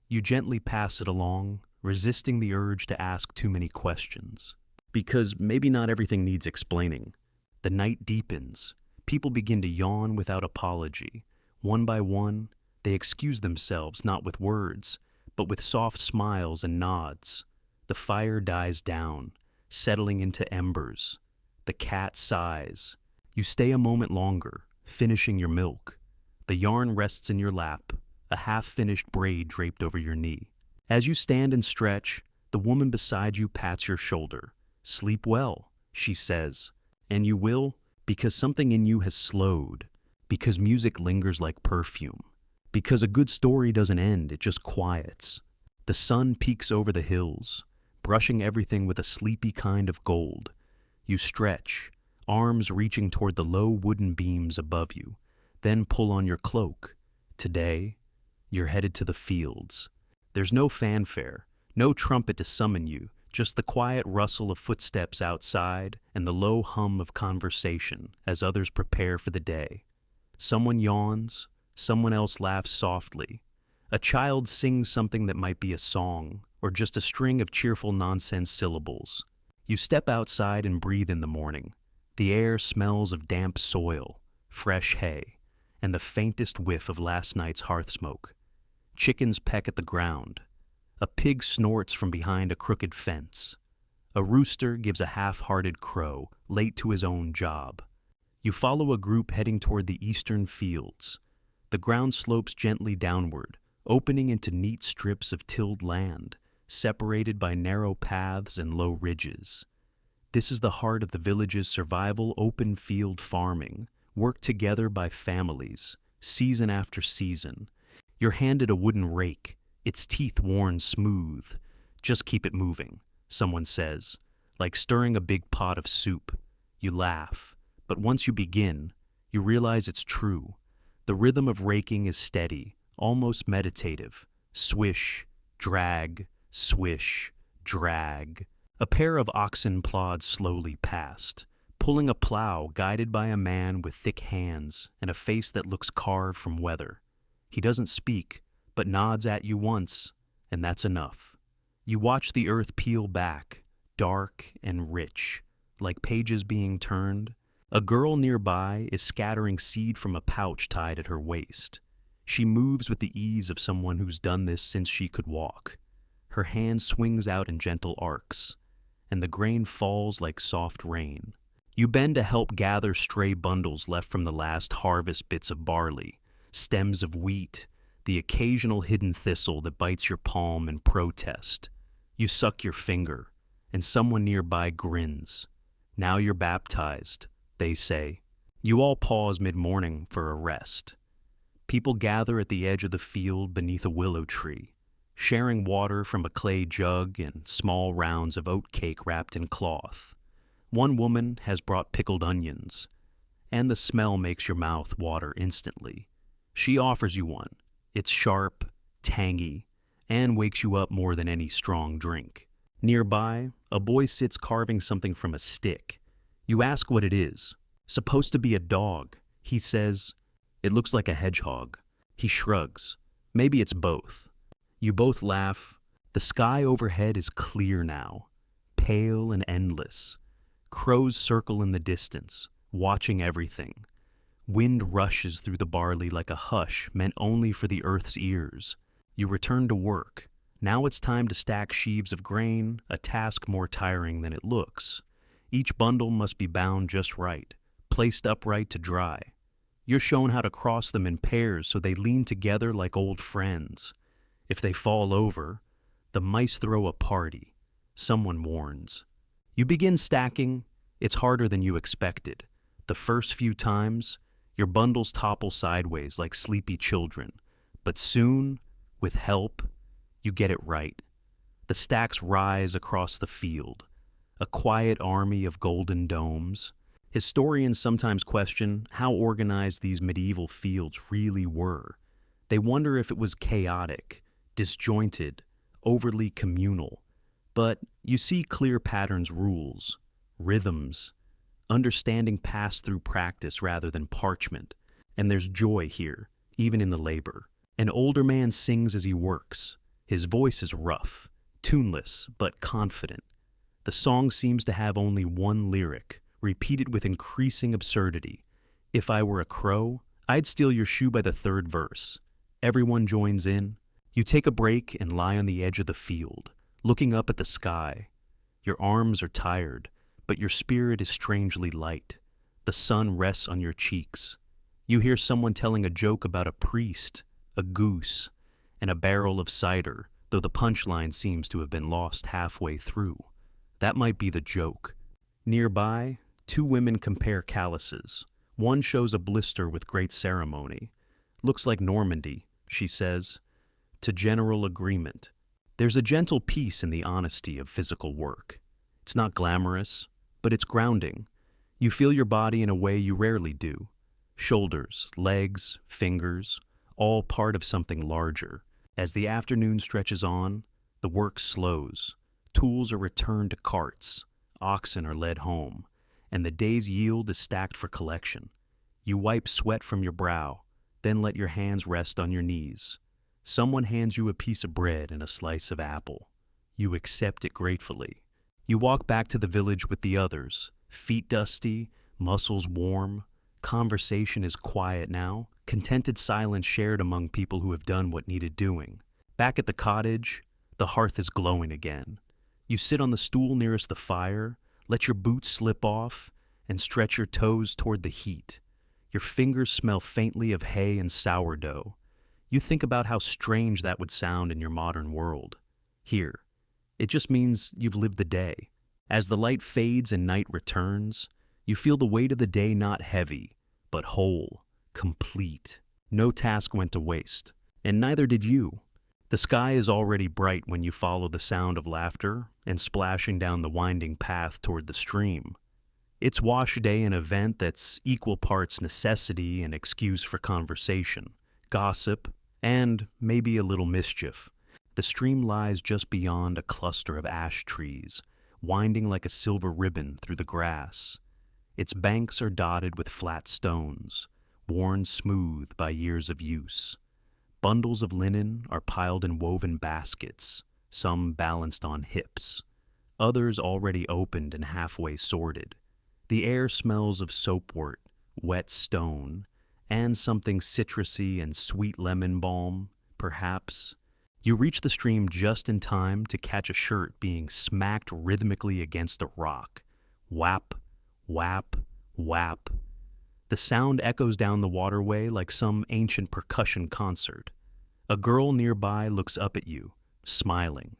You gently pass it along, resisting the urge to ask too many questions. Because maybe not everything needs explaining. The night deepens. People begin to yawn without apology. One by one, they excuse themselves not with words, but with soft smiles and nods. The fire dies down, settling into embers. The cat sighs. You stay a moment longer, finishing your milk. The yarn rests in your lap, a half-finished braid draped over your knee. As you stand and stretch, the woman beside you pats your shoulder. Sleep well, she says, and you will because something in you has slowed, because music lingers like perfume, because a good story doesn't end, it just quiets. The sun peeks over the hills, brushing everything with a sleepy kind of gold. You stretch, arms reaching toward the low wooden beams above you, then pull on your cloak. Today, you're headed to the fields. There's no fanfare, no trumpet to summon you, just the quiet rustle of footsteps outside and the low hum of conversation as others prepare for the day. Someone yawns, someone else laughs softly. A child sings something that might be a song or just a string of cheerful nonsense syllables. You step outside and breathe in the morning. The air smells of damp soil, fresh hay, and the faintest whiff of last night's hearth smoke. Chickens peck at the ground. A pig snorts from behind a crooked fence. A rooster gives a half-hearted crow, late to his own job. You follow a group heading toward the eastern fields. The ground slopes gently downward, opening into neat strips of tilled land, separated by narrow paths and low ridges. This is the heart of the village's survival open field farming, worked together by families, season after season. You're handed a wooden rake, its teeth worn smooth. Just keep it moving, someone says, like stirring a big pot of soup. You laugh, but once you begin, you realize it's true. The rhythm of raking is steady, almost meditative. Swish, drag, swish, drag. A pair of oxen plod slowly past, pulling a plow guided by a man with thick hands and a face that looks carved from weather. He doesn't speak, but nods at you once, and that's enough. You watch the earth peel back, dark and rich, like pages being turned. A girl nearby is scattering seed from a pouch tied at her waist. She moves with the ease of someone who's done this since she could walk. Her hand swings out in gentle arcs, and the grain falls like soft rain. You bend to help gather stray bundles left from the last harvest, bits of barley, stems of wheat, the occasional hidden thistle that bites your palm in protest. You suck your finger, and someone nearby grins. Now you're baptized, they say. You all pause mid-morning for a rest. People gather at the edge of the field beneath a willow tree, sharing water from a clay jug and small rounds of oat cake wrapped in cloth. One woman has brought pickled onions, and the smell makes your mouth water instantly. She offers you one. It's sharp, tangy, and wakes you up more than any strong drink. Nearby, a boy sits carving something from a stick. You ask what it is. Supposed to be a dog. He says, "It looks like a hedgehog." He shrugs. Maybe it's both. You both laugh. The sky overhead is clear now, pale and endless. Crows circle in the distance, watching everything. Wind rushes through the barley like a hush meant only for the earth's ears. You return to work. Now it's time to stack sheaves of grain, a task more tiring than it looks. Each bundle must be bound just right, placed upright to dry. You're shown how to cross them in pairs so they lean together like old friends. If they fall over, the mice throw a party, someone warns. You begin stacking. It's harder than you expected. The first few times, your bundles topple sideways like sleepy children. But soon, with help, you get it right. The stacks rise across the field, a quiet army of golden domes. Historians sometimes question how organized these medieval fields really were. They wonder if it was chaotic, disjointed, overly communal. But you see clear patterns, rules, rhythms, understanding passed through practice rather than parchment. And there's joy here, even in the labor. An older man sings as he works. His voice is rough, tuneless, but confident. The song seems to have only one lyric, repeated with increasing absurdity. If I were a crow, I'd steal your shoe by the third verse. Everyone joins in. You take a break and lie on the edge of the field, looking up at the sky. Your arms are tired, but your spirit is strangely light. The sun rests on your cheeks. You hear someone telling a joke about a priest, a goose, and a barrel of cider, though the punchline seems to have been lost halfway through. That might be the joke. Nearby, two women compare calluses. One shows a blister with great ceremony. Looks like Normandy, she says, to general agreement. There's a gentle peace in the honesty of physical work. It's not glamorous, but it's grounding. You feel your body in a way you rarely do. Shoulders, legs, fingers, all part of something larger. As the afternoon stretches on, the work slows. Tools are returned to carts, oxen are led home, and the day's yield is stacked for collection. You wipe sweat from your brow, then let your hands rest on your knees. Someone hands you a piece of bread and a slice of apple. You accept it gratefully. You walk back to the village with the others, feet dusty, muscles warm. Conversation is quiet now, contented silence shared among people who have done what needed doing. Back at the cottage, the hearth is glowing again. You sit on the stool nearest the fire, let your boots slip off, and stretch your toes toward the heat. Your fingers smell faintly of hay and sourdough. You think about how strange that would sound in your modern world. Here, it just means you've lived the day. As the light fades and night returns, you feel the weight of the day not heavy, but whole, complete. No task went to waste, and neither did you. The sky is already bright when you follow the sound of laughter and splashing down the winding path toward the stream. It's wash day, an event that's equal parts necessity and excuse for conversation, gossip, and maybe a little mischief. The stream lies just beyond a cluster of ash trees, winding like a silver ribbon through the grass. Its banks are dotted with flat stones, worn smooth by years of use. Bundles of linen are piled in woven baskets, some balanced on hips, others already opened and halfway sorted. The air smells of soapwort, wet stone, and something citrusy and sweet lemon balm, perhaps. You reach the stream just in time to catch a shirt being smacked rhythmically against a rock. Whap, whap, whap. The sound echoes down the waterway like some ancient percussion concert. A girl nearby looks up at you, smiling.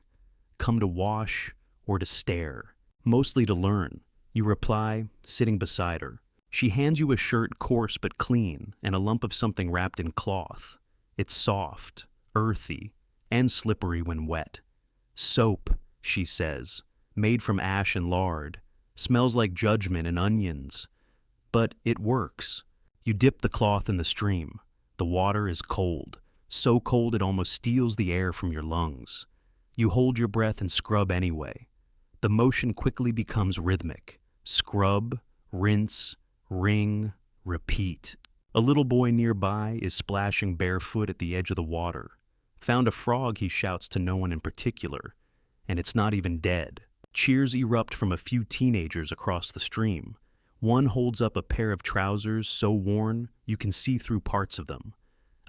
Come to wash or to stare, mostly to learn. You reply, sitting beside her. She hands you a shirt coarse but clean and a lump of something wrapped in cloth. It's soft, earthy, and slippery when wet. Soap, she says, made from ash and lard. Smells like judgment and onions. But it works. You dip the cloth in the stream. The water is cold, so cold it almost steals the air from your lungs. You hold your breath and scrub anyway. The motion quickly becomes rhythmic. Scrub, rinse, wring, repeat. A little boy nearby is splashing barefoot at the edge of the water. Found a frog, he shouts to no one in particular, and it's not even dead. Cheers erupt from a few teenagers across the stream. One holds up a pair of trousers so worn you can see through parts of them.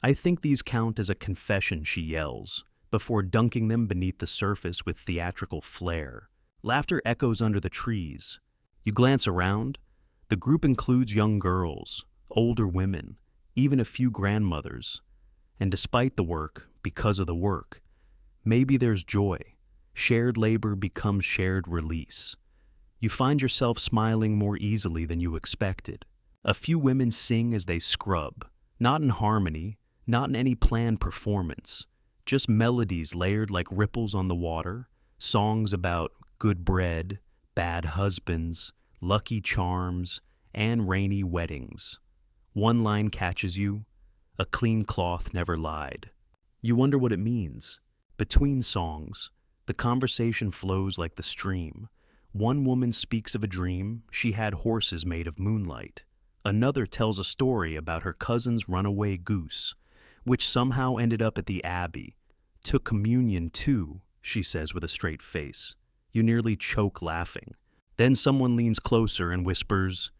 I think these count as a confession, she yells, before dunking them beneath the surface with theatrical flair. Laughter echoes under the trees. You glance around. The group includes young girls, older women, even a few grandmothers. And despite the work, because of the work, maybe there's joy. Shared labor becomes shared release. You find yourself smiling more easily than you expected. A few women sing as they scrub, not in harmony, not in any planned performance, just melodies layered like ripples on the water, songs about good bread, bad husbands, lucky charms, and rainy weddings. One line catches you, a clean cloth never lied. You wonder what it means. Between songs, the conversation flows like the stream. One woman speaks of a dream she had horses made of moonlight. Another tells a story about her cousin's runaway goose, which somehow ended up at the abbey. Took communion too, she says with a straight face. You nearly choke laughing. Then someone leans closer and whispers,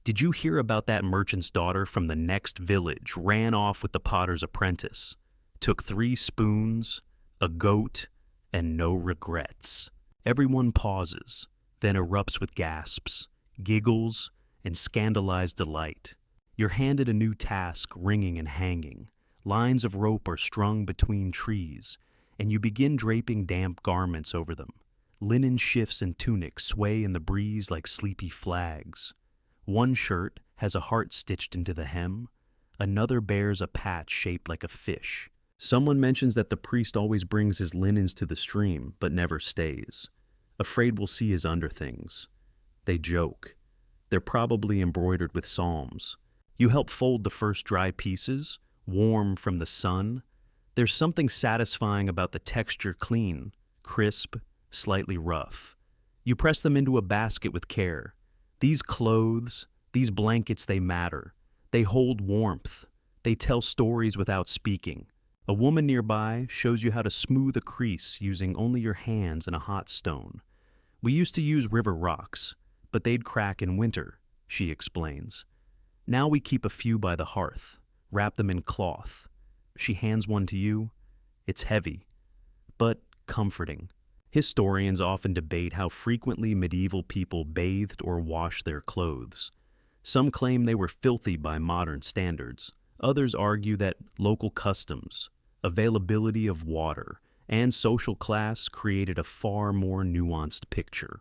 "Did you hear about that merchant's daughter from the next village ran off with the potter's apprentice? Took 3 spoons, a goat, and no regrets." Everyone pauses, then erupts with gasps, giggles, and scandalized delight. You're handed a new task, ringing and hanging. Lines of rope are strung between trees, and you begin draping damp garments over them. Linen shifts and tunics sway in the breeze like sleepy flags. One shirt has a heart stitched into the hem, another bears a patch shaped like a fish. Someone mentions that the priest always brings his linens to the stream, but never stays. Afraid we'll see his underthings. They joke. They're probably embroidered with psalms. You help fold the first dry pieces, warm from the sun. There's something satisfying about the texture, clean, crisp, slightly rough. You press them into a basket with care. These clothes, these blankets, they matter. They hold warmth. They tell stories without speaking. A woman nearby shows you how to smooth a crease using only your hands and a hot stone. We used to use river rocks, but they'd crack in winter, she explains. Now we keep a few by the hearth, wrap them in cloth. She hands one to you. It's heavy, but comforting. Historians often debate how frequently medieval people bathed or washed their clothes. Some claim they were filthy by modern standards. Others argue that local customs, availability of water, and social class created a far more nuanced picture.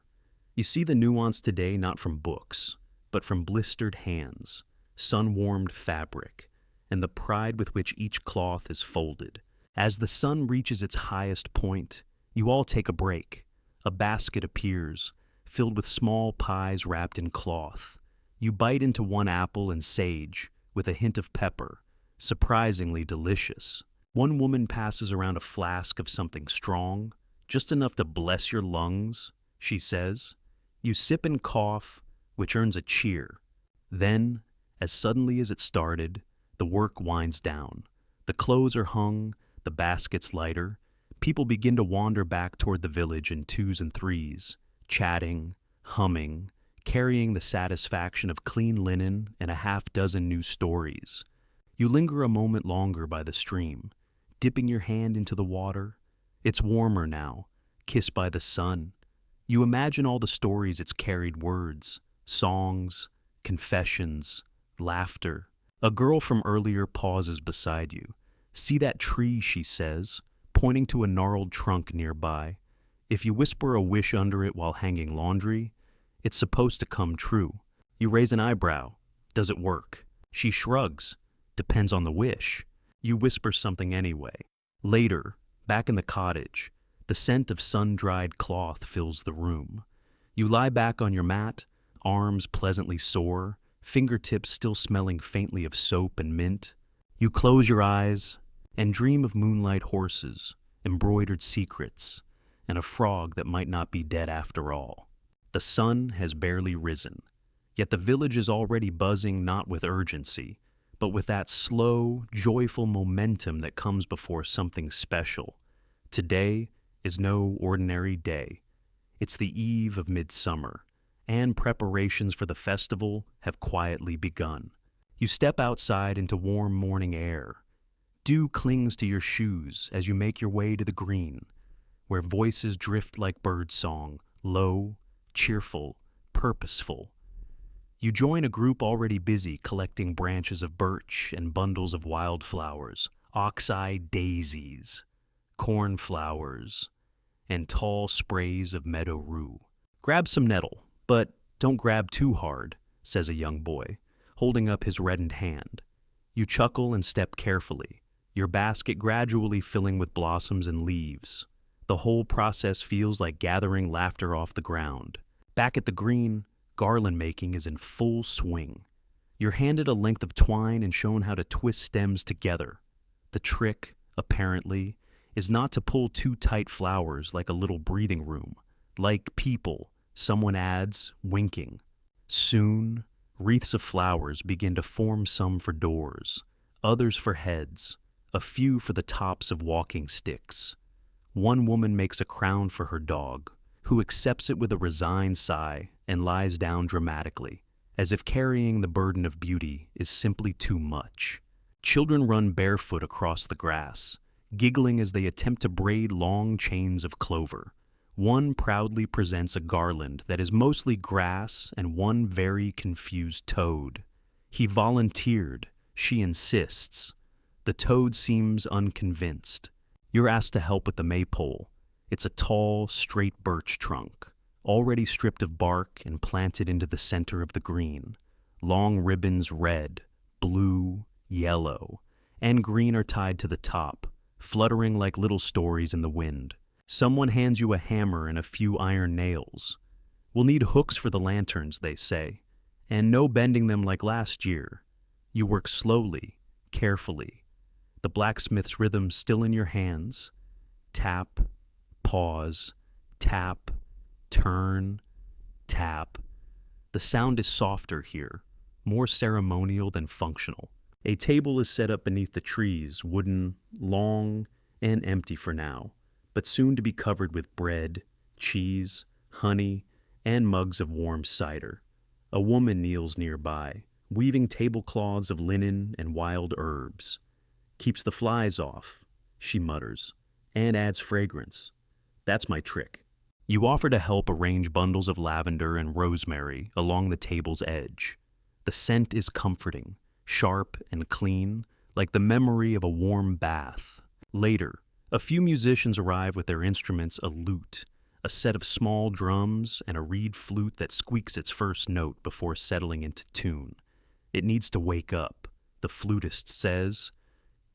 You see the nuance today not from books, but from blistered hands, sun-warmed fabric, and the pride with which each cloth is folded. As the sun reaches its highest point, you all take a break. A basket appears, filled with small pies wrapped in cloth. You bite into one apple and sage, with a hint of pepper, surprisingly delicious. One woman passes around a flask of something strong, just enough to bless your lungs, she says. You sip and cough, which earns a cheer. Then, as suddenly as it started, the work winds down. The clothes are hung, the baskets lighter. People begin to wander back toward the village in 2s and 3s, chatting, humming, carrying the satisfaction of clean linen and a half-dozen new stories. You linger a moment longer by the stream, dipping your hand into the water. It's warmer now, kissed by the sun. You imagine all the stories it's carried, words, songs, confessions, laughter. A girl from earlier pauses beside you. "See that tree," she says, pointing to a gnarled trunk nearby. If you whisper a wish under it while hanging laundry, it's supposed to come true. You raise an eyebrow. Does it work? She shrugs. Depends on the wish. You whisper something anyway. Later, back in the cottage, the scent of sun-dried cloth fills the room. You lie back on your mat, arms pleasantly sore, fingertips still smelling faintly of soap and mint. You close your eyes and dream of moonlight horses, embroidered secrets, and a frog that might not be dead after all. The sun has barely risen, yet the village is already buzzing not with urgency, but with that slow, joyful momentum that comes before something special. Today is no ordinary day. It's the eve of midsummer, and preparations for the festival have quietly begun. You step outside into warm morning air. Dew clings to your shoes as you make your way to the green, where voices drift like birdsong, low, cheerful, purposeful. You join a group already busy collecting branches of birch and bundles of wildflowers, ox-eye daisies, cornflowers, and tall sprays of meadow rue. "Grab some nettle, but don't grab too hard," says a young boy, holding up his reddened hand. You chuckle and step carefully, your basket gradually filling with blossoms and leaves. The whole process feels like gathering laughter off the ground. Back at the green, garland making is in full swing. You're handed a length of twine and shown how to twist stems together. The trick, apparently, is not to pull too tight flowers like a little breathing room. Like people, someone adds, winking. Soon, Wreaths of flowers begin to form, some for doors, others for heads, a few for the tops of walking sticks. One woman makes a crown for her dog, who accepts it with a resigned sigh and lies down dramatically, as if carrying the burden of beauty is simply too much. Children run barefoot across the grass, giggling as they attempt to braid long chains of clover. One proudly presents a garland that is mostly grass and one very confused toad. He volunteered, she insists. The toad seems unconvinced. You're asked to help with the maypole. It's a tall, straight birch trunk, already stripped of bark and planted into the center of the green. Long ribbons, red, blue, yellow, and green, are tied to the top, fluttering like little stories in the wind. Someone hands you a hammer and a few iron nails. We'll need hooks for the lanterns, they say, and no bending them like last year. You work slowly, carefully, the blacksmith's rhythm still in your hands. Tap, pause, tap, turn, tap. The sound is softer here, more ceremonial than functional. A table is set up beneath the trees, wooden, long, and empty for now, but soon to be covered with bread, cheese, honey, and mugs of warm cider. A woman kneels nearby, weaving tablecloths of linen and wild herbs. Keeps the flies off, she mutters, and adds fragrance. That's my trick. You offer to help arrange bundles of lavender and rosemary along the table's edge. The scent is comforting, sharp and clean, like the memory of a warm bath. Later, a few musicians arrive with their instruments: a lute, a set of small drums, and a reed flute that squeaks its first note before settling into tune. It needs to wake up, the flutist says,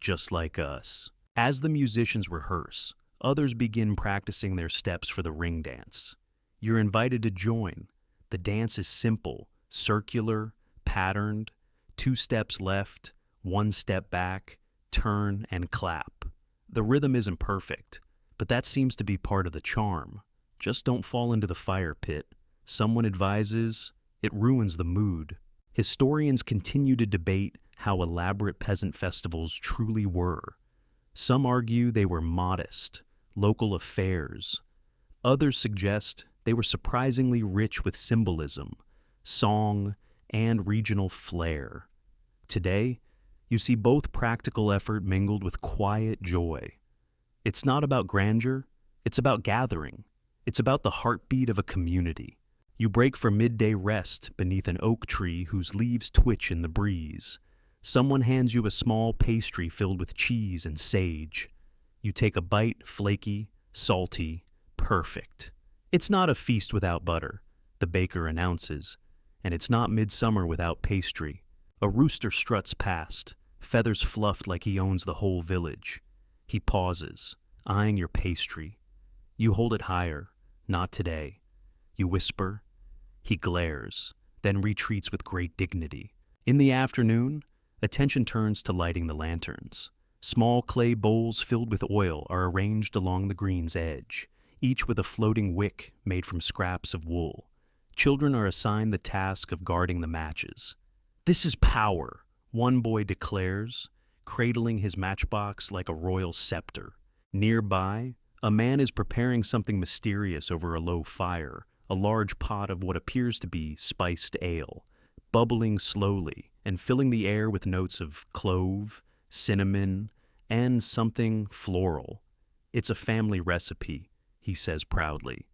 just like us. As the musicians rehearse, others begin practicing their steps for the ring dance. You're invited to join. The dance is simple, circular, patterned: 2 steps left, 1 step back, turn and clap. The rhythm isn't perfect, but that seems to be part of the charm. Just don't fall into the fire pit. Someone advises, it ruins the mood. Historians continue to debate how elaborate peasant festivals truly were. Some argue they were modest, local affairs. Others suggest they were surprisingly rich with symbolism, song, and regional flair. Today, you see both practical effort mingled with quiet joy. It's not about grandeur, it's about gathering. It's about the heartbeat of a community. You break for midday rest beneath an oak tree whose leaves twitch in the breeze. Someone hands you a small pastry filled with cheese and sage. You take a bite, flaky, salty, perfect. It's not a feast without butter, the baker announces, and it's not midsummer without pastry. A rooster struts past, feathers fluffed like he owns the whole village. He pauses, eyeing your pastry. You hold it higher. Not today. You whisper. He glares, then retreats with great dignity. In the afternoon, attention turns to lighting the lanterns. Small clay bowls filled with oil are arranged along the green's edge, each with a floating wick made from scraps of wool. Children are assigned the task of guarding the matches. "This is power," one boy declares, cradling his matchbox like a royal scepter. Nearby, a man is preparing something mysterious over a low fire, a large pot of what appears to be spiced ale, bubbling slowly and filling the air with notes of clove, cinnamon, and something floral. "It's a family recipe," he says proudly,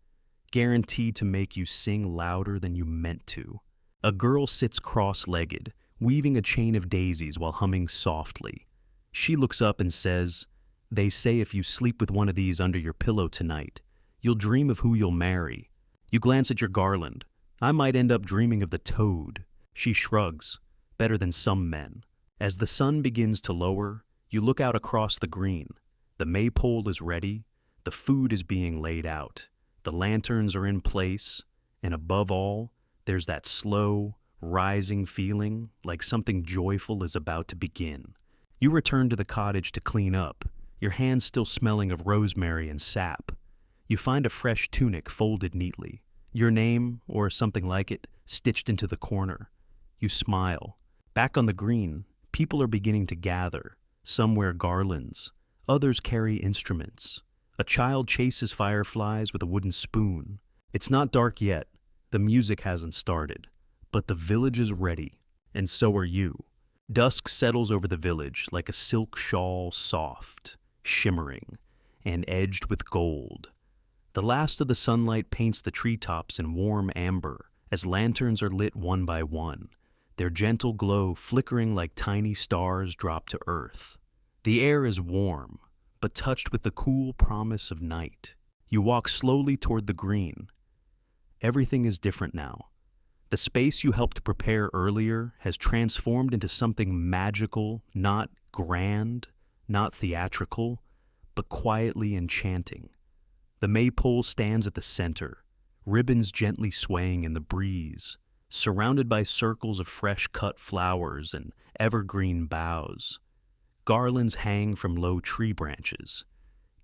"guaranteed to make you sing louder than you meant to." A girl sits cross-legged, weaving a chain of daisies while humming softly. She looks up and says, "They say if you sleep with one of these under your pillow tonight, you'll dream of who you'll marry." You glance at your garland. "I might end up dreaming of the toad." She shrugs, "Better than some men." As the sun begins to lower, you look out across the green. The maypole is ready, the food is being laid out, the lanterns are in place, and above all, there's that slow, rising feeling like something joyful is about to begin. You return to the cottage to clean up, your hands still smelling of rosemary and sap. You find a fresh tunic folded neatly, your name, or something like it, stitched into the corner. You smile. Back on the green, people are beginning to gather. Some wear garlands. Others carry instruments. A child chases fireflies with a wooden spoon. It's not dark yet. The music hasn't started. But the village is ready. And so are you. Dusk settles over the village like a silk shawl, soft, shimmering, and edged with gold. The last of the sunlight paints the treetops in warm amber as lanterns are lit one by one, their gentle glow flickering like tiny stars dropped to earth. The air is warm, but touched with the cool promise of night. You walk slowly toward the green. Everything is different now. The space you helped prepare earlier has transformed into something magical, not grand, not theatrical, but quietly enchanting. The maypole stands at the center, ribbons gently swaying in the breeze, surrounded by circles of fresh-cut flowers and evergreen boughs. Garlands hang from low tree branches,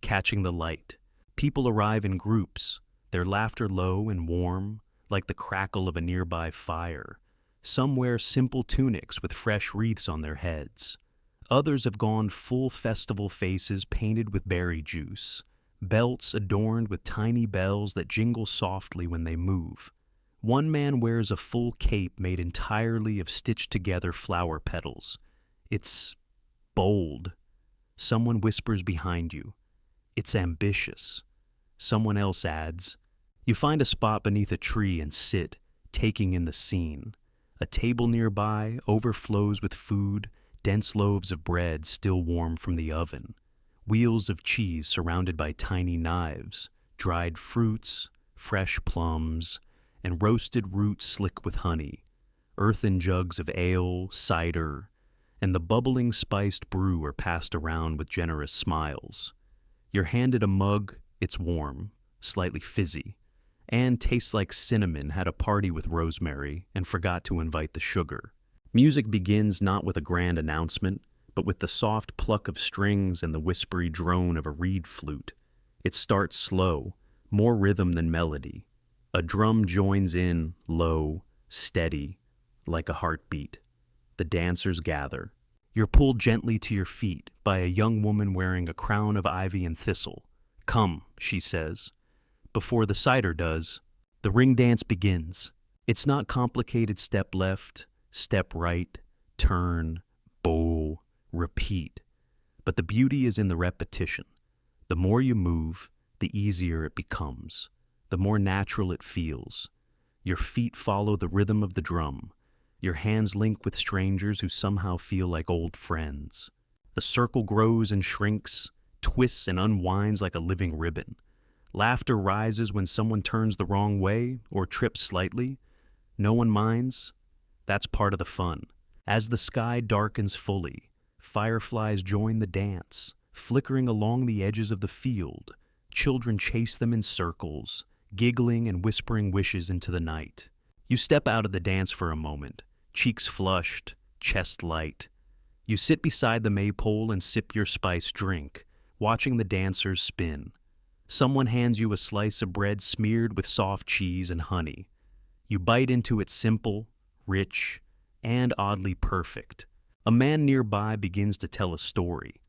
catching the light. People arrive in groups, their laughter low and warm, like the crackle of a nearby fire. Some wear simple tunics with fresh wreaths on their heads. Others have gone full festival faces painted with berry juice, belts adorned with tiny bells that jingle softly when they move. One man wears a full cape made entirely of stitched-together flower petals. It's bold. Someone whispers behind you. It's ambitious. Someone else adds. You find a spot beneath a tree and sit, taking in the scene. A table nearby overflows with food, dense loaves of bread still warm from the oven, wheels of cheese surrounded by tiny knives, dried fruits, fresh plums, and roasted roots slick with honey, earthen jugs of ale, cider, and the bubbling spiced brew are passed around with generous smiles. You're handed a mug, it's warm, slightly fizzy, and tastes like cinnamon had a party with rosemary and forgot to invite the sugar. Music begins not with a grand announcement, but with the soft pluck of strings and the whispery drone of a reed flute. It starts slow, more rhythm than melody. A drum joins in, low, steady, like a heartbeat. The dancers gather. You're pulled gently to your feet by a young woman wearing a crown of ivy and thistle. "Come," she says. Before the cider does, the ring dance begins. It's not complicated step left, step right, turn, bow, repeat. But the beauty is in the repetition. The more you move, the easier it becomes, the more natural it feels. Your feet follow the rhythm of the drum. Your hands link with strangers who somehow feel like old friends. The circle grows and shrinks, twists and unwinds like a living ribbon. Laughter rises when someone turns the wrong way or trips slightly. No one minds. That's part of the fun. As the sky darkens fully, fireflies join the dance, flickering along the edges of the field. Children chase them in circles, giggling and whispering wishes into the night. You step out of the dance for a moment, cheeks flushed, chest light. You sit beside the maypole and sip your spiced drink, watching the dancers spin. Someone hands you a slice of bread smeared with soft cheese and honey. You bite into it simple, rich, and oddly perfect. A man nearby begins to tell a story.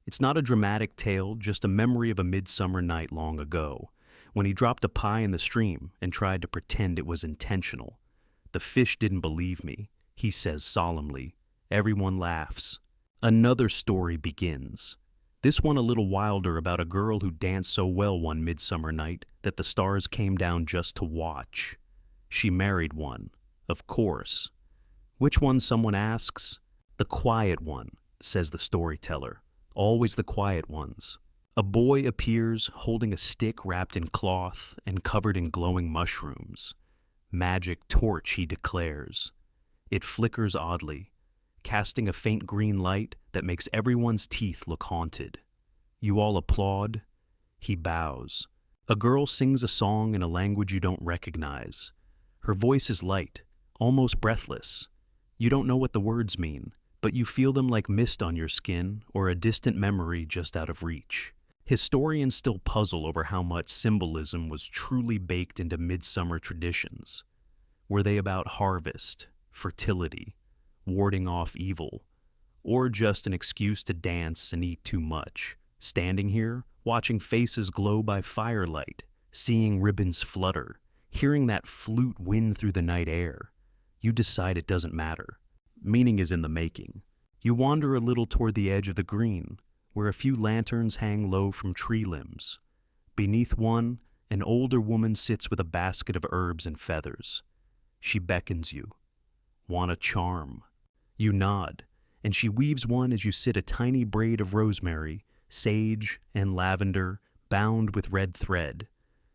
It's not a dramatic tale, just a memory of a midsummer night long ago, when he dropped a pie in the stream and tried to pretend it was intentional. The fish didn't believe me, he says solemnly. Everyone laughs. Another story begins. This one a little wilder, about a girl who danced so well one midsummer night that the stars came down just to watch. She married one, of course. Which one, someone asks? The quiet one, says the storyteller. Always the quiet ones. A boy appears holding a stick wrapped in cloth and covered in glowing mushrooms. Magic torch, he declares. It flickers oddly, casting a faint green light that makes everyone's teeth look haunted. You all applaud. He bows. A girl sings a song in a language you don't recognize. Her voice is light, almost breathless. You don't know what the words mean, but you feel them like mist on your skin or a distant memory just out of reach. Historians still puzzle over how much symbolism was truly baked into midsummer traditions. Were they about harvest, fertility, warding off evil, or just an excuse to dance and eat too much. Standing here, watching faces glow by firelight, seeing ribbons flutter, hearing that flute wind through the night air, you decide it doesn't matter. Meaning is in the making. You wander a little toward the edge of the green, where a few lanterns hang low from tree limbs. Beneath one, an older woman sits with a basket of herbs and feathers. She beckons you. Want a charm? You nod, and she weaves one as you sit, a tiny braid of rosemary, sage, and lavender, bound with red thread.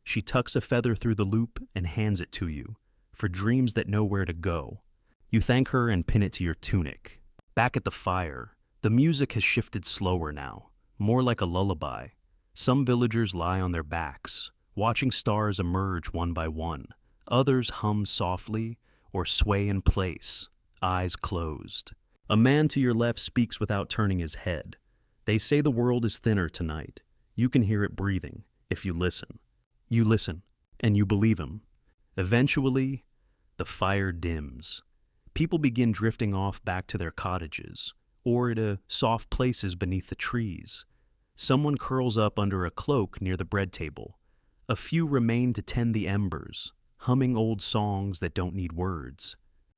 She tucks a feather through the loop and hands it to you, for dreams that know where to go. You thank her and pin it to your tunic. Back at the fire, the music has shifted slower now, more like a lullaby. Some villagers lie on their backs, watching stars emerge one by one. Others hum softly or sway in place, eyes closed. A man to your left speaks without turning his head. They say the world is thinner tonight. You can hear it breathing if you listen. You listen, and you believe him. Eventually, the fire dims. People begin drifting off back to their cottages, or to soft places beneath the trees. Someone curls up under a cloak near the bread table. A few remain to tend the embers, humming old songs that don't need words.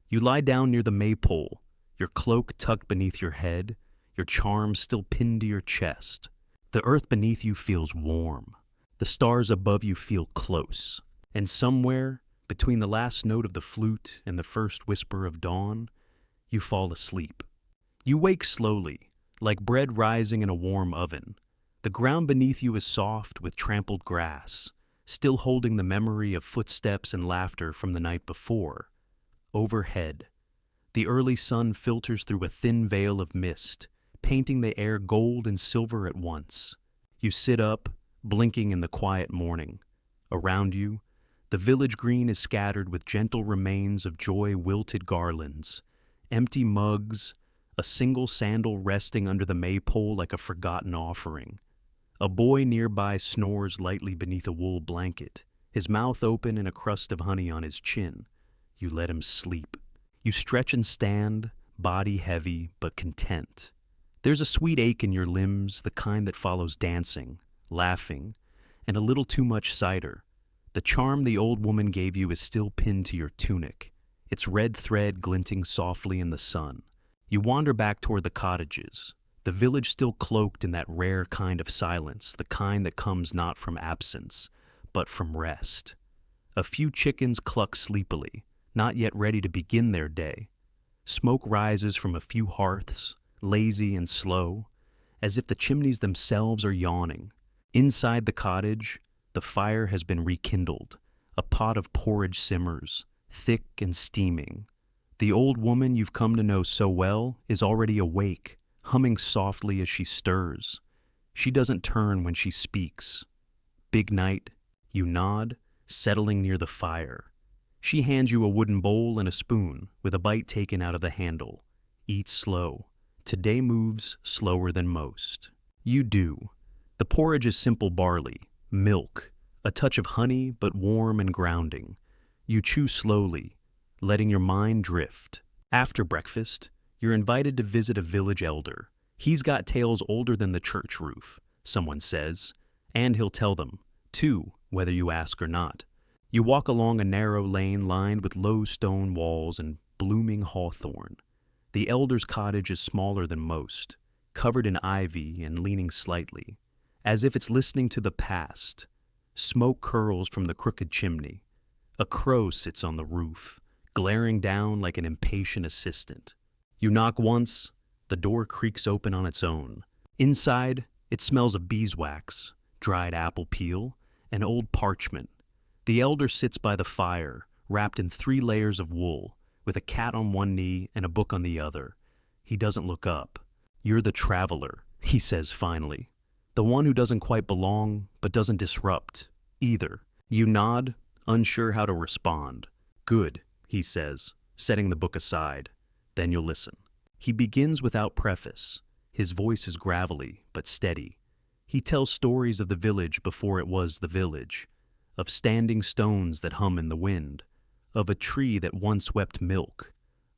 You lie down near the maypole, your cloak tucked beneath your head, your charm still pinned to your chest. The earth beneath you feels warm. The stars above you feel close. And somewhere, between the last note of the flute and the first whisper of dawn, you fall asleep. You wake slowly, like bread rising in a warm oven. The ground beneath you is soft with trampled grass, still holding the memory of footsteps and laughter from the night before. Overhead, the early sun filters through a thin veil of mist, painting the air gold and silver at once. You sit up, blinking in the quiet morning. Around you, the village green is scattered with gentle remains of joy-wilted garlands, empty mugs, a single sandal resting under the maypole like a forgotten offering. A boy nearby snores lightly beneath a wool blanket, his mouth open and a crust of honey on his chin. You let him sleep. You stretch and stand, body heavy but content. There's a sweet ache in your limbs, the kind that follows dancing, laughing, and a little too much cider. The charm the old woman gave you is still pinned to your tunic, its red thread glinting softly in the sun. You wander back toward the cottages, the village still cloaked in that rare kind of silence, the kind that comes not from absence, but from rest. A few chickens cluck sleepily, not yet ready to begin their day. Smoke rises from a few hearths, lazy and slow, as if the chimneys themselves are yawning. Inside the cottage, the fire has been rekindled. A pot of porridge simmers, thick and steaming. The old woman you've come to know so well is already awake, humming softly as she stirs. She doesn't turn when she speaks. Big night, you nod, settling near the fire. She hands you a wooden bowl and a spoon, with a bite taken out of the handle. Eat slow. Today moves slower than most. You do. The porridge is simple barley, milk, a touch of honey but warm and grounding. You chew slowly, letting your mind drift. After breakfast, you're invited to visit a village elder. He's got tales older than the church roof, someone says, and he'll tell them, too, whether you ask or not. You walk along a narrow lane lined with low stone walls and blooming hawthorn. The elder's cottage is smaller than most, covered in ivy and leaning slightly, as if it's listening to the past. Smoke curls from the crooked chimney. A crow sits on the roof, glaring down like an impatient assistant. You knock once, the door creaks open on its own. Inside, it smells of beeswax, dried apple peel, and old parchment. The elder sits by the fire, wrapped in 3 layers of wool, with a cat on one knee and a book on the other. He doesn't look up. You're the traveler, he says finally. The one who doesn't quite belong, but doesn't disrupt, either. You nod, unsure how to respond. Good, he says, setting the book aside. Then you'll listen. He begins without preface. His voice is gravelly, but steady. He tells stories of the village before it was the village, of standing stones that hum in the wind, of a tree that once wept milk,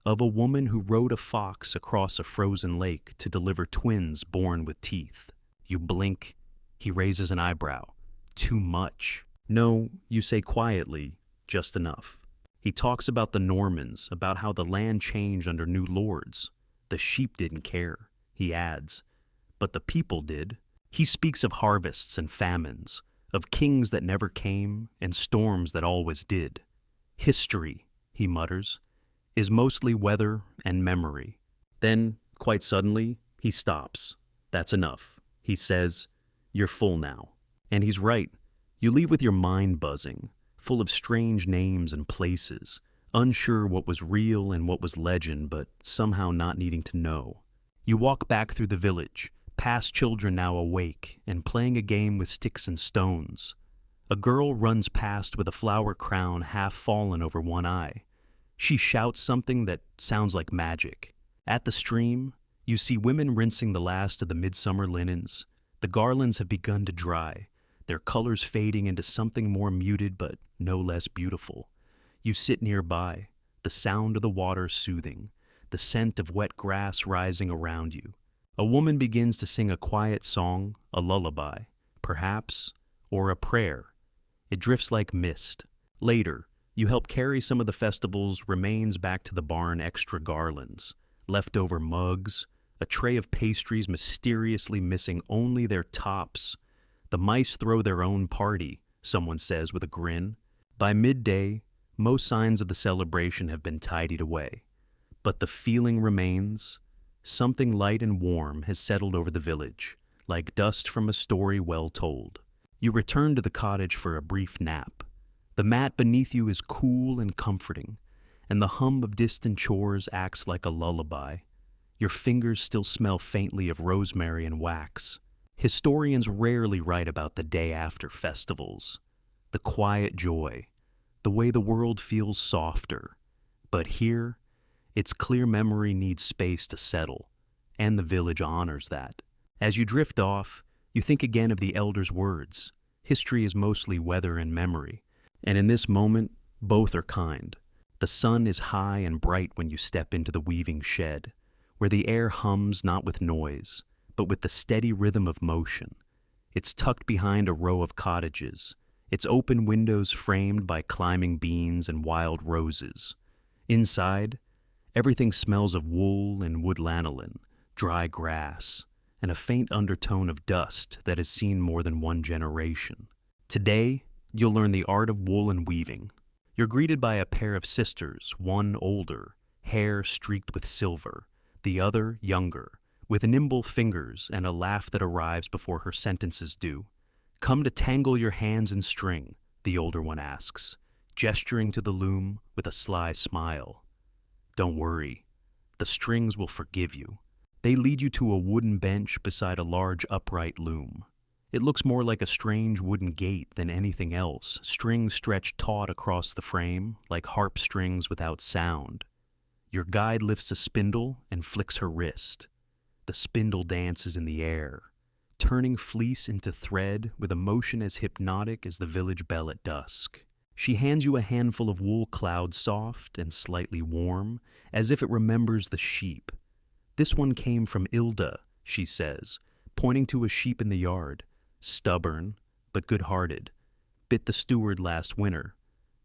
of a woman who rode a fox across a frozen lake to deliver twins born with teeth. You blink, he raises an eyebrow. Too much. No, you say quietly, just enough. He talks about the Normans, about how the land changed under new lords. The sheep didn't care, he adds, but the people did. He speaks of harvests and famines, of kings that never came and storms that always did. History, he mutters, is mostly weather and memory. Then, quite suddenly, he stops. That's enough. He says, "You're full now." And he's right. You leave with your mind buzzing, full of strange names and places, unsure what was real and what was legend, but somehow not needing to know. You walk back through the village, past children now awake and playing a game with sticks and stones. A girl runs past with a flower crown half fallen over one eye. She shouts something that sounds like magic. At the stream, you see women rinsing the last of the midsummer linens. The garlands have begun to dry, their colors fading into something more muted but no less beautiful. You sit nearby, the sound of the water soothing, the scent of wet grass rising around you. A woman begins to sing a quiet song, a lullaby, perhaps, or a prayer. It drifts like mist. Later, you help carry some of the festival's remains back to the barn, extra garlands, leftover mugs, a tray of pastries mysteriously missing only their tops. The mice throw their own party, someone says with a grin. By midday, most signs of the celebration have been tidied away. But the feeling remains. Something light and warm has settled over the village, like dust from a story well told. You return to the cottage for a brief nap. The mat beneath you is cool and comforting, and the hum of distant chores acts like a lullaby. Your fingers still smell faintly of rosemary and wax. Historians rarely write about the day after festivals, the quiet joy, the way the world feels softer. But here, its clear memory needs space to settle, and the village honors that. As you drift off, you think again of the elders' words. History is mostly weather and memory, and in this moment, both are kind. The sun is high and bright when you step into the weaving shed, where the air hums not with noise, but with the steady rhythm of motion. It's tucked behind a row of cottages, its open windows framed by climbing beans and wild roses. Inside, everything smells of wool and wood lanolin, dry grass, and a faint undertone of dust that has seen more than one generation. Today, you'll learn the art of wool and weaving. You're greeted by a pair of sisters, one older, hair streaked with silver, the other younger, with nimble fingers and a laugh that arrives before her sentences do. "Come to tangle your hands in string," the older one asks, gesturing to the loom with a sly smile. "Don't worry, the strings will forgive you." They lead you to a wooden bench beside a large upright loom. It looks more like a strange wooden gate than anything else, strings stretched taut across the frame, like harp strings without sound. Your guide lifts a spindle and flicks her wrist. The spindle dances in the air, turning fleece into thread with a motion as hypnotic as the village bell at dusk. She hands you a handful of wool clouds, soft and slightly warm, as if it remembers the sheep. "This one came from Ilda," she says, pointing to a sheep in the yard. "Stubborn, but good-hearted. Bit the steward last winter.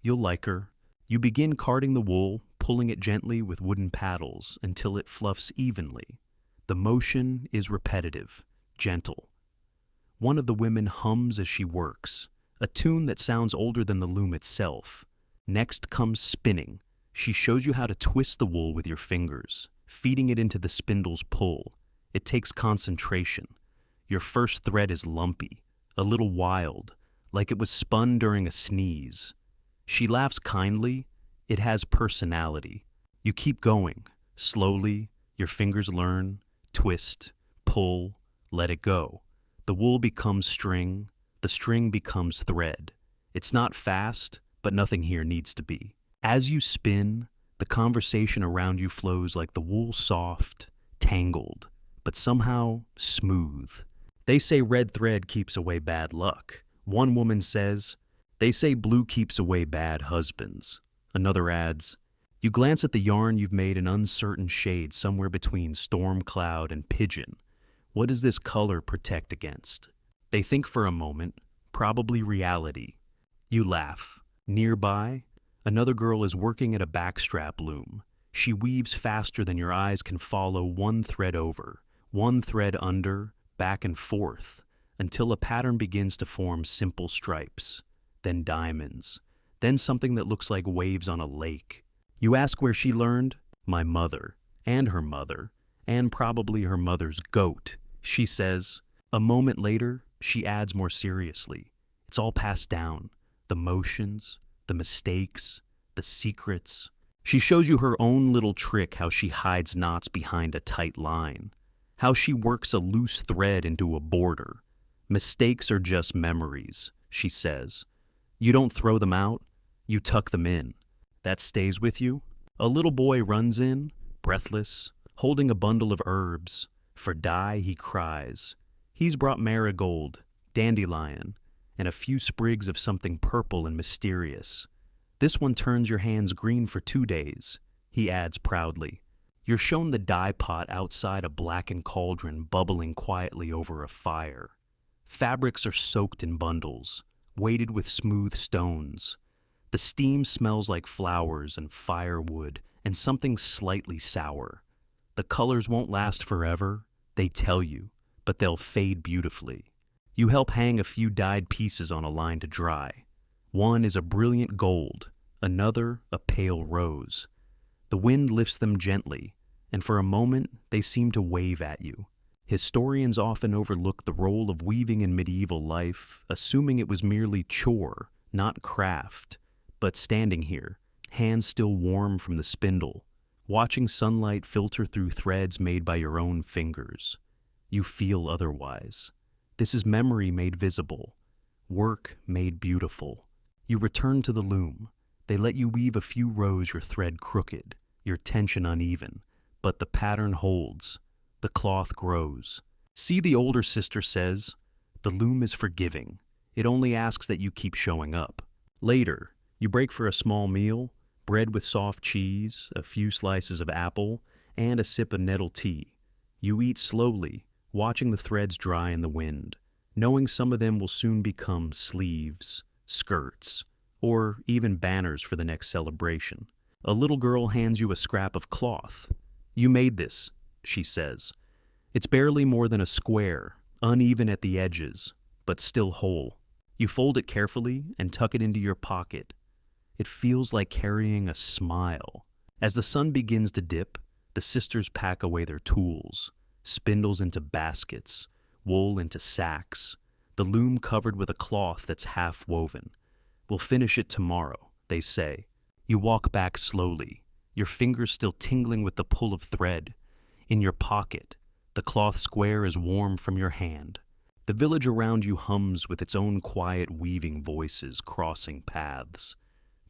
You'll like her." You begin carding the wool, pulling it gently with wooden paddles until it fluffs evenly. The motion is repetitive, gentle. One of the women hums as she works, a tune that sounds older than the loom itself. Next comes spinning. She shows you how to twist the wool with your fingers, feeding it into the spindle's pull. It takes concentration. Your first thread is lumpy, a little wild, like it was spun during a sneeze. She laughs kindly. It has personality. You keep going. Slowly, your fingers learn, twist, pull, let it go. The wool becomes string, the string becomes thread. It's not fast, but nothing here needs to be. As you spin, the conversation around you flows like the wool soft, tangled, but somehow smooth. 'They say red thread keeps away bad luck.' One woman says, 'They say blue keeps away bad husbands.' Another adds, You glance at the yarn you've made an uncertain shade somewhere between storm cloud and pigeon. What does this color protect against? They think for a moment, probably reality. You laugh. Nearby, another girl is working at a backstrap loom. She weaves faster than your eyes can follow, one thread over, one thread under, back and forth, until a pattern begins to form simple stripes, then diamonds, then something that looks like waves on a lake. You ask where she learned? My mother, and probably her mother's goat, she says. A moment later, she adds more seriously. It's all passed down. The motions, the mistakes, the secrets. She shows you her own little trick, how she hides knots behind a tight line, how she works a loose thread into a border. Mistakes are just memories, she says. You don't throw them out, you tuck them in. That stays with you? A little boy runs in, breathless, holding a bundle of herbs. For dye, he cries. He's brought marigold, dandelion, and a few sprigs of something purple and mysterious. This one turns your hands green for 2 days, he adds proudly. You're shown the dye pot outside a blackened cauldron bubbling quietly over a fire. Fabrics are soaked in bundles, weighted with smooth stones. The steam smells like flowers and firewood and something slightly sour. The colors won't last forever, they tell you, but they'll fade beautifully. You help hang a few dyed pieces on a line to dry. One is a brilliant gold, another a pale rose. The wind lifts them gently, and for a moment they seem to wave at you. Historians often overlook the role of weaving in medieval life, assuming it was merely chore, not craft. But standing here, hands still warm from the spindle, watching sunlight filter through threads made by your own fingers, you feel otherwise. This is memory made visible, work made beautiful. You return to the loom. They let you weave a few rows, your thread crooked, your tension uneven, but the pattern holds. The cloth grows. See, the older sister says, the loom is forgiving. It only asks that you keep showing up. Later, you break for a small meal, bread with soft cheese, a few slices of apple, and a sip of nettle tea. You eat slowly, watching the threads dry in the wind, knowing some of them will soon become sleeves, skirts, or even banners for the next celebration. A little girl hands you a scrap of cloth. You made this, she says. It's barely more than a square, uneven at the edges, but still whole. You fold it carefully and tuck it into your pocket. It feels like carrying a smile. As the sun begins to dip, the sisters pack away their tools, spindles into baskets, wool into sacks, the loom covered with a cloth that's half woven. We'll finish it tomorrow, they say. You walk back slowly, your fingers still tingling with the pull of thread. In your pocket, the cloth square is warm from your hand. The village around you hums with its own quiet weaving voices crossing paths.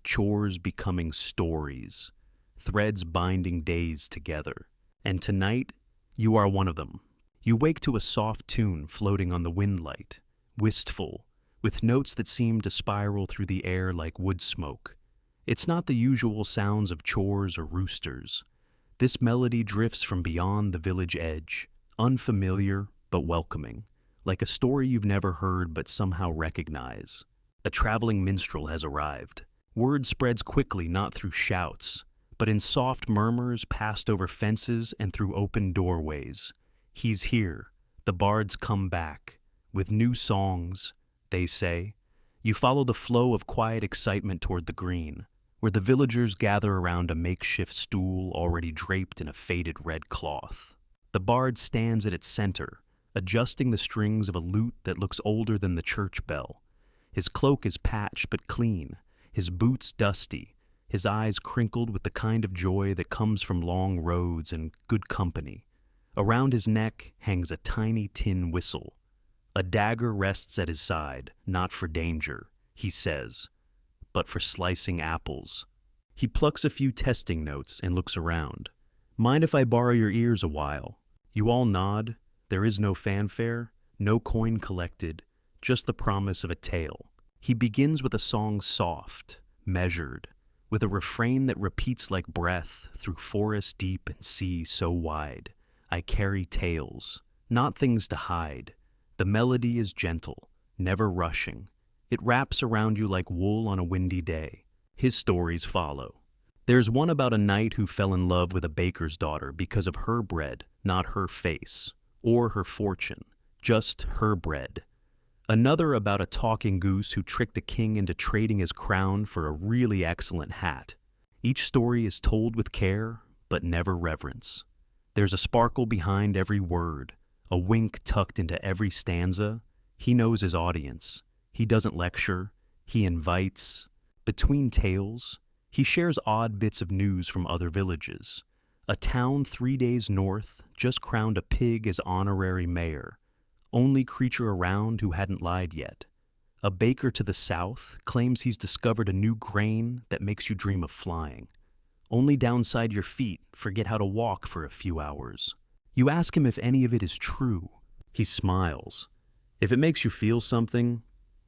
Chores becoming stories, threads binding days together. And tonight, you are one of them. You wake to a soft tune floating on the windlight, wistful, with notes that seem to spiral through the air like wood smoke. It's not the usual sounds of chores or roosters. This melody drifts from beyond the village edge, unfamiliar but welcoming, like a story you've never heard but somehow recognize. A traveling minstrel has arrived. Word spreads quickly, not through shouts, but in soft murmurs passed over fences and through open doorways. He's here. The bards come back. With new songs, they say. You follow the flow of quiet excitement toward the green, where the villagers gather around a makeshift stool already draped in a faded red cloth. The bard stands at its center, adjusting the strings of a lute that looks older than the church bell. His cloak is patched but clean, his boots dusty, his eyes crinkled with the kind of joy that comes from long roads and good company. Around his neck hangs a tiny tin whistle. A dagger rests at his side, not for danger, he says, but for slicing apples. He plucks a few testing notes and looks around. Mind if I borrow your ears a while? You all nod. There is no fanfare, no coin collected, just the promise of a tale. He begins with a song soft, measured, with a refrain that repeats like breath through forest deep and sea so wide. I carry tales, not things to hide. The melody is gentle, never rushing. It wraps around you like wool on a windy day. His stories follow. There's one about a knight who fell in love with a baker's daughter because of her bread, not her face, or her fortune, just her bread. Another about a talking goose who tricked a king into trading his crown for a really excellent hat. Each story is told with care, but never reverence. There's a sparkle behind every word, a wink tucked into every stanza. He knows his audience. He doesn't lecture. He invites. Between tales, he shares odd bits of news from other villages. A town 3 days north just crowned a pig as honorary mayor, only creature around who hadn't lied yet. A baker to the south claims he's discovered a new grain that makes you dream of flying. Only downside your feet, forget how to walk for a few hours. You ask him if any of it is true. He smiles. If it makes you feel something,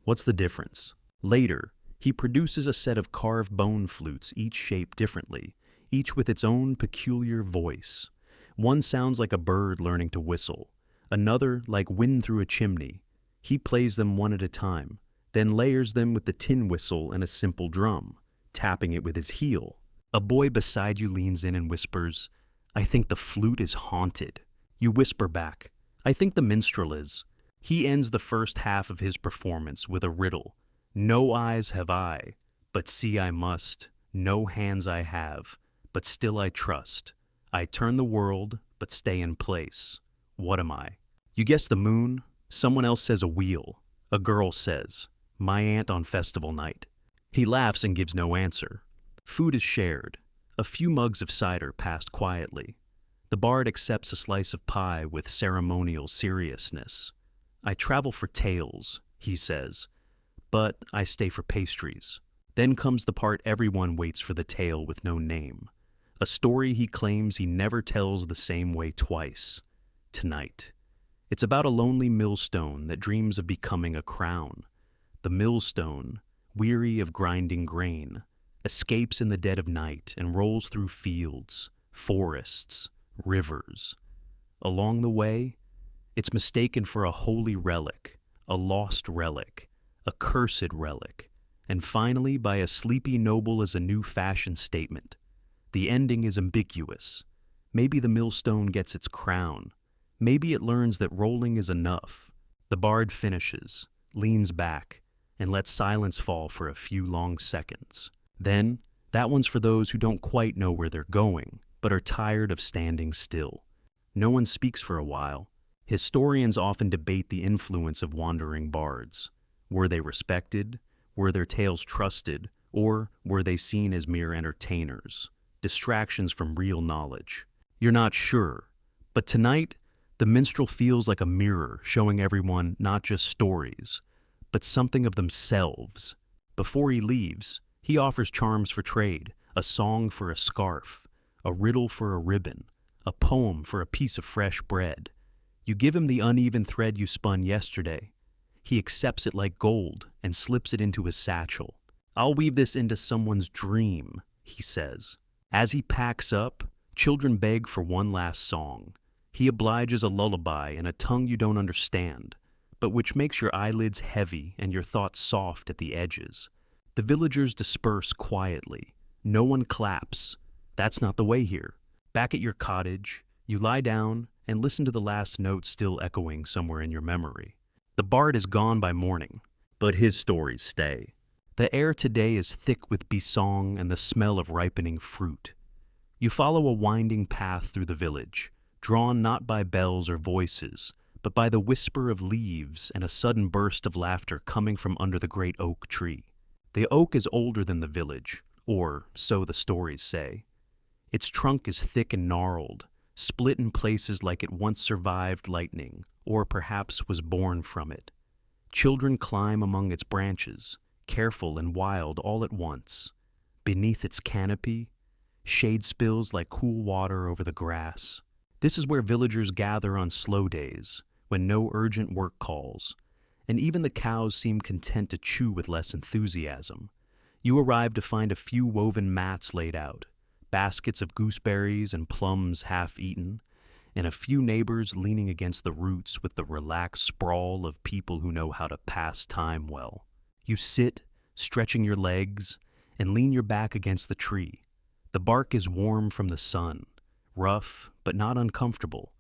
what's the difference? Later, he produces a set of carved bone flutes, each shaped differently, each with its own peculiar voice. One sounds like a bird learning to whistle, another like wind through a chimney. He plays them one at a time, then layers them with the tin whistle and a simple drum, tapping it with his heel. A boy beside you leans in and whispers, "I think the flute is haunted." You whisper back, "I think the minstrel is." He ends the first half of his performance with a riddle. No eyes have I, but see I must. No hands I have, but still I trust. I turn the world, but stay in place. What am I? You guess the moon. Someone else says a wheel. A girl says, "My aunt on festival night." He laughs and gives no answer. Food is shared. A few mugs of cider passed quietly. The bard accepts a slice of pie with ceremonial seriousness. I travel for tales, he says, but I stay for pastries. Then comes the part everyone waits for, the tale with no name. A story he claims he never tells the same way twice. Tonight. It's about a lonely millstone that dreams of becoming a crown. The millstone, weary of grinding grain, escapes in the dead of night and rolls through fields, forests, rivers. Along the way, it's mistaken for a holy relic, a lost relic, a cursed relic, and finally by a sleepy noble as a new fashion statement. The ending is ambiguous. Maybe the millstone gets its crown. Maybe it learns that rolling is enough. The bard finishes, leans back, and lets silence fall for a few long seconds. Then, that one's for those who don't quite know where they're going, but are tired of standing still. No one speaks for a while. Historians often debate the influence of wandering bards. Were they respected? Were their tales trusted? Or were they seen as mere entertainers? Distractions from real knowledge? You're not sure. But tonight, the minstrel feels like a mirror showing everyone not just stories, but something of themselves. Before he leaves, he offers charms for trade, a song for a scarf, a riddle for a ribbon, a poem for a piece of fresh bread. You give him the uneven thread you spun yesterday. He accepts it like gold and slips it into his satchel. "I'll weave this into someone's dream," he says. As he packs up, children beg for one last song. He obliges a lullaby in a tongue you don't understand, but which makes your eyelids heavy and your thoughts soft at the edges. The villagers disperse quietly. No one claps. That's not the way here. Back at your cottage, you lie down and listen to the last note still echoing somewhere in your memory. The bard is gone by morning, but his stories stay. The air today is thick with bee-song and the smell of ripening fruit. You follow a winding path through the village, drawn not by bells or voices, but by the whisper of leaves and a sudden burst of laughter coming from under the great oak tree. The oak is older than the village, or so the stories say. Its trunk is thick and gnarled, split in places like it once survived lightning, or perhaps was born from it. Children climb among its branches, careful and wild all at once. Beneath its canopy, shade spills like cool water over the grass. This is where villagers gather on slow days, when no urgent work calls, and even the cows seem content to chew with less enthusiasm. You arrive to find a few woven mats laid out, baskets of gooseberries and plums half eaten, and a few neighbors leaning against the roots with the relaxed sprawl of people who know how to pass time well. You sit, stretching your legs, and lean your back against the tree. The bark is warm from the sun, rough but not uncomfortable.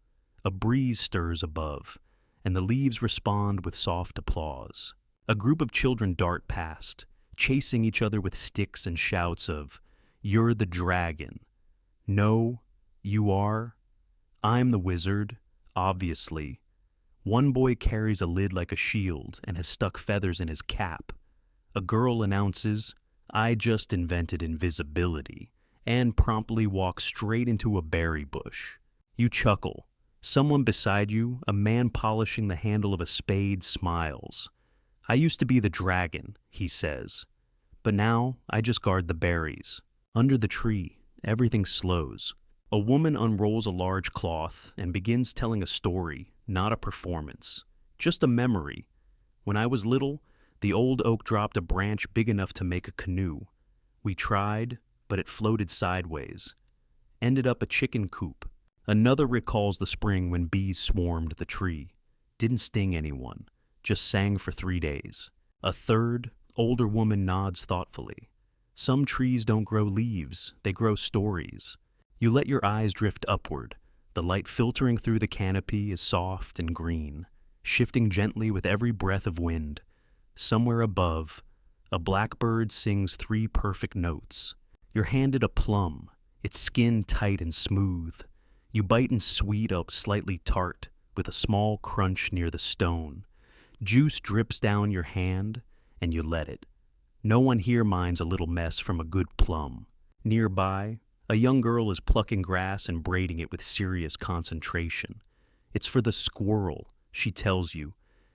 A breeze stirs above, and the leaves respond with soft applause. A group of children dart past, chasing each other with sticks and shouts of, "You're the dragon." "No, you are." "I'm the wizard," obviously. One boy carries a lid like a shield and has stuck feathers in his cap. A girl announces, "I just invented invisibility," and promptly walks straight into a berry bush. You chuckle. Someone beside you, a man polishing the handle of a spade, smiles. "I used to be the dragon," he says, "but now I just guard the berries." Under the tree, everything slows. A woman unrolls a large cloth and begins telling a story, not a performance, just a memory. "When I was little, the old oak dropped a branch big enough to make a canoe. We tried, but it floated sideways. Ended up a chicken coop." Another recalls the spring when bees swarmed the tree. Didn't sting anyone, just sang for 3 days. A third, older woman nods thoughtfully. "Some trees don't grow leaves, they grow stories." You let your eyes drift upward. The light filtering through the canopy is soft and green, shifting gently with every breath of wind. Somewhere above, a blackbird sings 3 perfect notes. You're handed a plum, its skin tight and smooth. You bite and sweet up slightly tart, with a small crunch near the stone. Juice drips down your hand, and you let it. No one here minds a little mess from a good plum. Nearby, a young girl is plucking grass and braiding it with serious concentration. "It's for the squirrel," she tells you.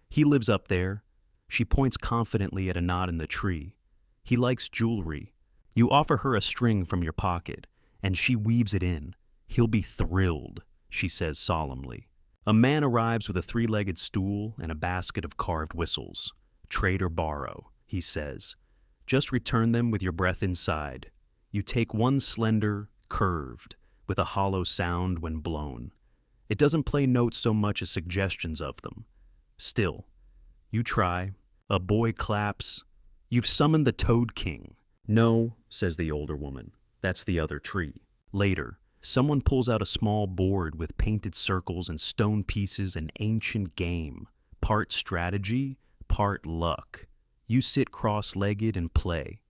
"He lives up there." She points confidently at a knot in the tree. "He likes jewelry." You offer her a string from your pocket, and she weaves it in. "He'll be thrilled," she says solemnly. A man arrives with a 3-legged stool and a basket of carved whistles. "Trade or borrow," he says. "Just return them with your breath inside." You take one slender, curved, with a hollow sound when blown. It doesn't play notes so much as suggestions of them. Still, you try. A boy claps. "You've summoned the Toad King." "No," says the older woman. "That's the other tree." Later, someone pulls out a small board with painted circles and stone pieces, an ancient game. Part strategy, part luck. You sit cross-legged and play.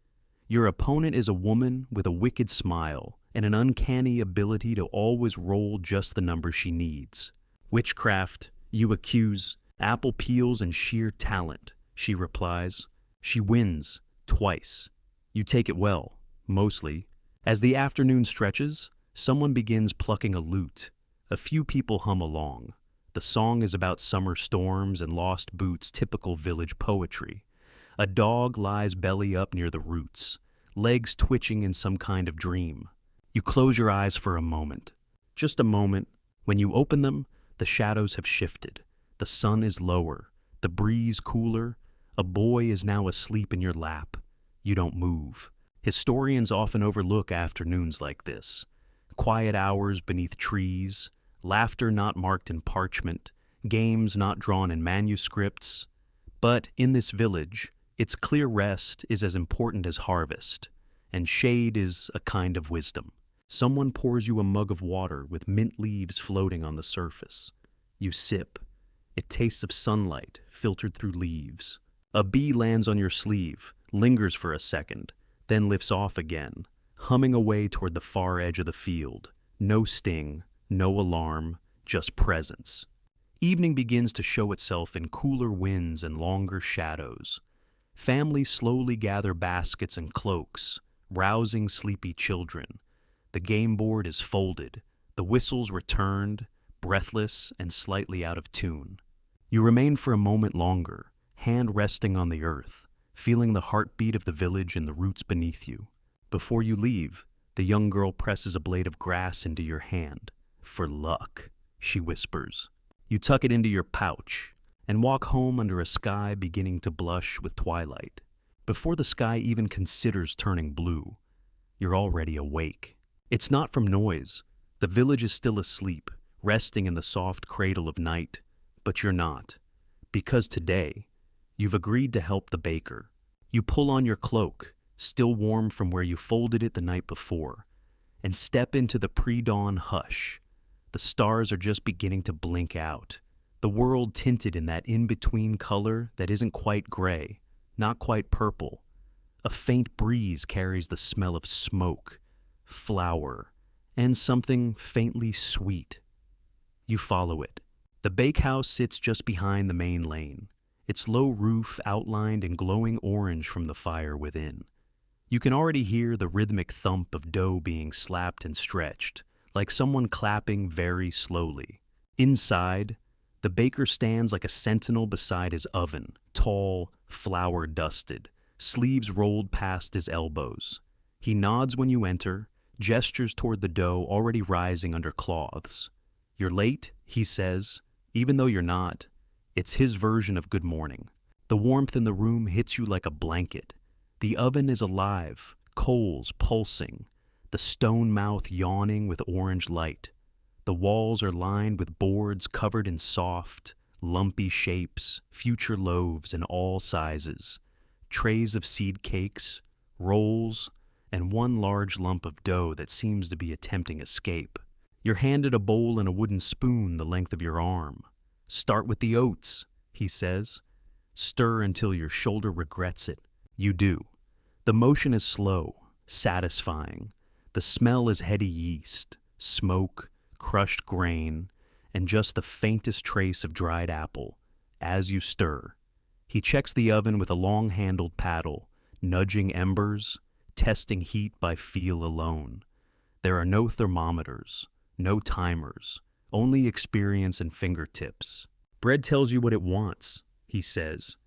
Your opponent is a woman with a wicked smile and an uncanny ability to always roll just the number she needs. "Witchcraft," you accuse. "Apple peels and sheer talent," she replies. She wins, twice. You take it well, mostly. As the afternoon stretches, someone begins plucking a lute. A few people hum along. The song is about summer storms and lost boots, typical village poetry. A dog lies belly up near the roots, legs twitching in some kind of dream. You close your eyes for a moment. Just a moment. When you open them, the shadows have shifted. The sun is lower, the breeze cooler. A boy is now asleep in your lap. You don't move. Historians often overlook afternoons like this. Quiet hours beneath trees, laughter not marked in parchment, games not drawn in manuscripts. But in this village, its clear rest is as important as harvest, and shade is a kind of wisdom. Someone pours you a mug of water with mint leaves floating on the surface. You sip. It tastes of sunlight filtered through leaves. A bee lands on your sleeve, lingers for a second, then lifts off again, humming away toward the far edge of the field. No sting, no alarm, just presence. Evening begins to show itself in cooler winds and longer shadows. Families slowly gather baskets and cloaks, rousing sleepy children. The game board is folded, the whistles returned, breathless and slightly out of tune. You remain for a moment longer, hand resting on the earth, feeling the heartbeat of the village and the roots beneath you. Before you leave, the young girl presses a blade of grass into your hand. "For luck," she whispers. You tuck it into your pouch and walk home under a sky beginning to blush with twilight. Before the sky even considers turning blue, you're already awake. It's not from noise. The village is still asleep, resting in the soft cradle of night, but you're not. Because today, you've agreed to help the baker. You pull on your cloak, still warm from where you folded it the night before, and step into the pre-dawn hush. The stars are just beginning to blink out, the world tinted in that in-between color that isn't quite gray, not quite purple. A faint breeze carries the smell of smoke, flour, and something faintly sweet. You follow it. The bakehouse sits just behind the main lane, its low roof outlined in glowing orange from the fire within. You can already hear the rhythmic thump of dough being slapped and stretched, like someone clapping very slowly. Inside, the baker stands like a sentinel beside his oven, tall, flour-dusted, sleeves rolled past his elbows. He nods when you enter, gestures toward the dough already rising under cloths. "You're late," he says, even though you're not. It's his version of good morning. The warmth in the room hits you like a blanket. The oven is alive, coals pulsing, the stone mouth yawning with orange light. The walls are lined with boards covered in soft, lumpy shapes, future loaves in all sizes, trays of seed cakes, rolls, and one large lump of dough that seems to be attempting escape. You're handed a bowl and a wooden spoon the length of your arm. "Start with the oats," he says. "Stir until your shoulder regrets it." You do. The motion is slow, satisfying. The smell is heady yeast, smoke, crushed grain, and just the faintest trace of dried apple. As you stir, he checks the oven with a long-handled paddle, nudging embers, testing heat by feel alone. There are no thermometers, no timers, only experience and fingertips. "Bread tells you what it wants," he says.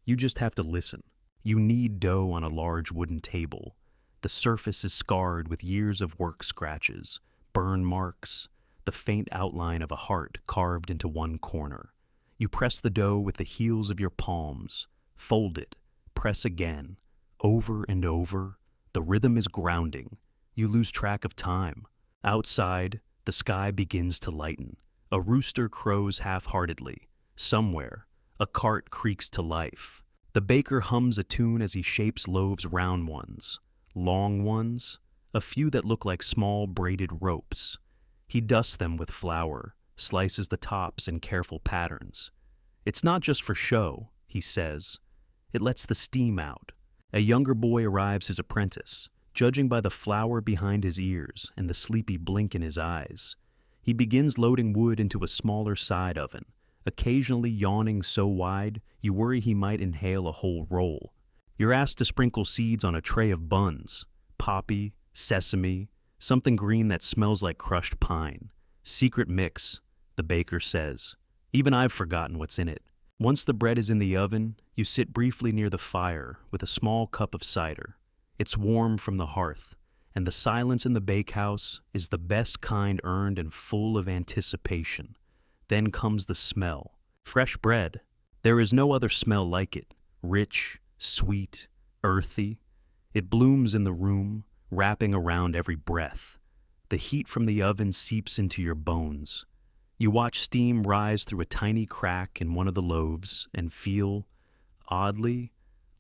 "You just have to listen." You knead dough on a large wooden table. The surface is scarred with years of work scratches, burn marks, the faint outline of a heart carved into one corner. You press the dough with the heels of your palms, fold it, press again, over and over. The rhythm is grounding. You lose track of time. Outside, the sky begins to lighten. A rooster crows half-heartedly. Somewhere, a cart creaks to life. The baker hums a tune as he shapes loaves, round ones, long ones, a few that look like small braided ropes. He dusts them with flour, slices the tops in careful patterns. "It's not just for show," he says. "It lets the steam out." A younger boy arrives as apprentice, judging by the flour behind his ears and the sleepy blink in his eyes. He begins loading wood into a smaller side oven, occasionally yawning so wide you worry he might inhale a whole roll. You're asked to sprinkle seeds on a tray of buns, poppy, sesame, something green that smells like crushed pine. "Secret mix," the baker says. Even I've forgotten what's in it. Once the bread is in the oven, you sit briefly near the fire with a small cup of cider. It's warm from the hearth, and the silence in the bakehouse is the best kind earned and full of anticipation. Then comes the smell. Fresh bread. There is no other smell like it. Rich, sweet, earthy. It blooms in the room, wrapping around every breath. The heat from the oven seeps into your bones. You watch steam rise through a tiny crack in one of the loaves and feel, oddly,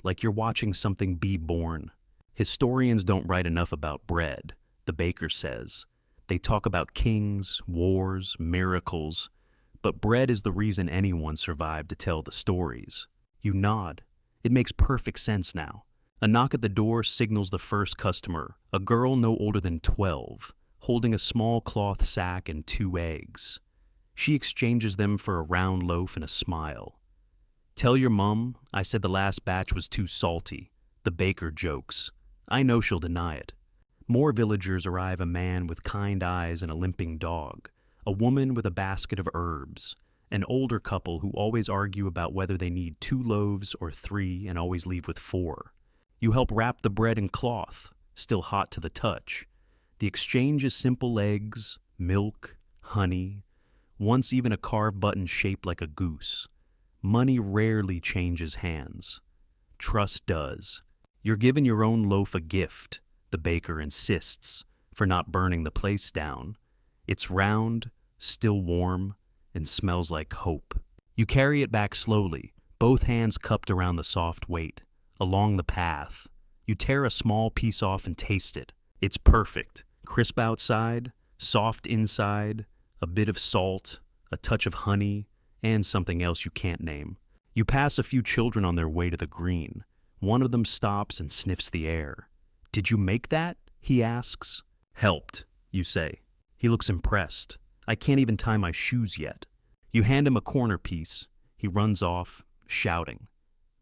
like you're watching something be born. Historians don't write enough about bread, the baker says. They talk about kings, wars, miracles, but bread is the reason anyone survived to tell the stories. You nod. It makes perfect sense now. A knock at the door signals the first customer, a girl no older than 12, holding a small cloth sack and 2 eggs. She exchanges them for a round loaf and a smile. "Tell your mum I said the last batch was too salty," the baker jokes. I know she'll deny it. More villagers arrive, a man with kind eyes and a limping dog, a woman with a basket of herbs, an older couple who always argue about whether they need 2 loaves or 3 and always leave with 4. You help wrap the bread in cloth, still hot to the touch. The exchange is simple: eggs, milk, honey, once even a carved button shaped like a goose. Money rarely changes hands. Trust does. You're given your own loaf a gift, the baker insists, for not burning the place down. It's round, still warm, and smells like hope. You carry it back slowly, both hands cupped around the soft weight. Along the path, you tear a small piece off and taste it. It's perfect. Crisp outside, soft inside, a bit of salt, a touch of honey, and something else you can't name. You pass a few children on their way to the green. One of them stops and sniffs the air. "Did you make that?" he asks. "Helped," you say. He looks impressed. "I can't even tie my shoes yet." You hand him a corner piece. He runs off, shouting.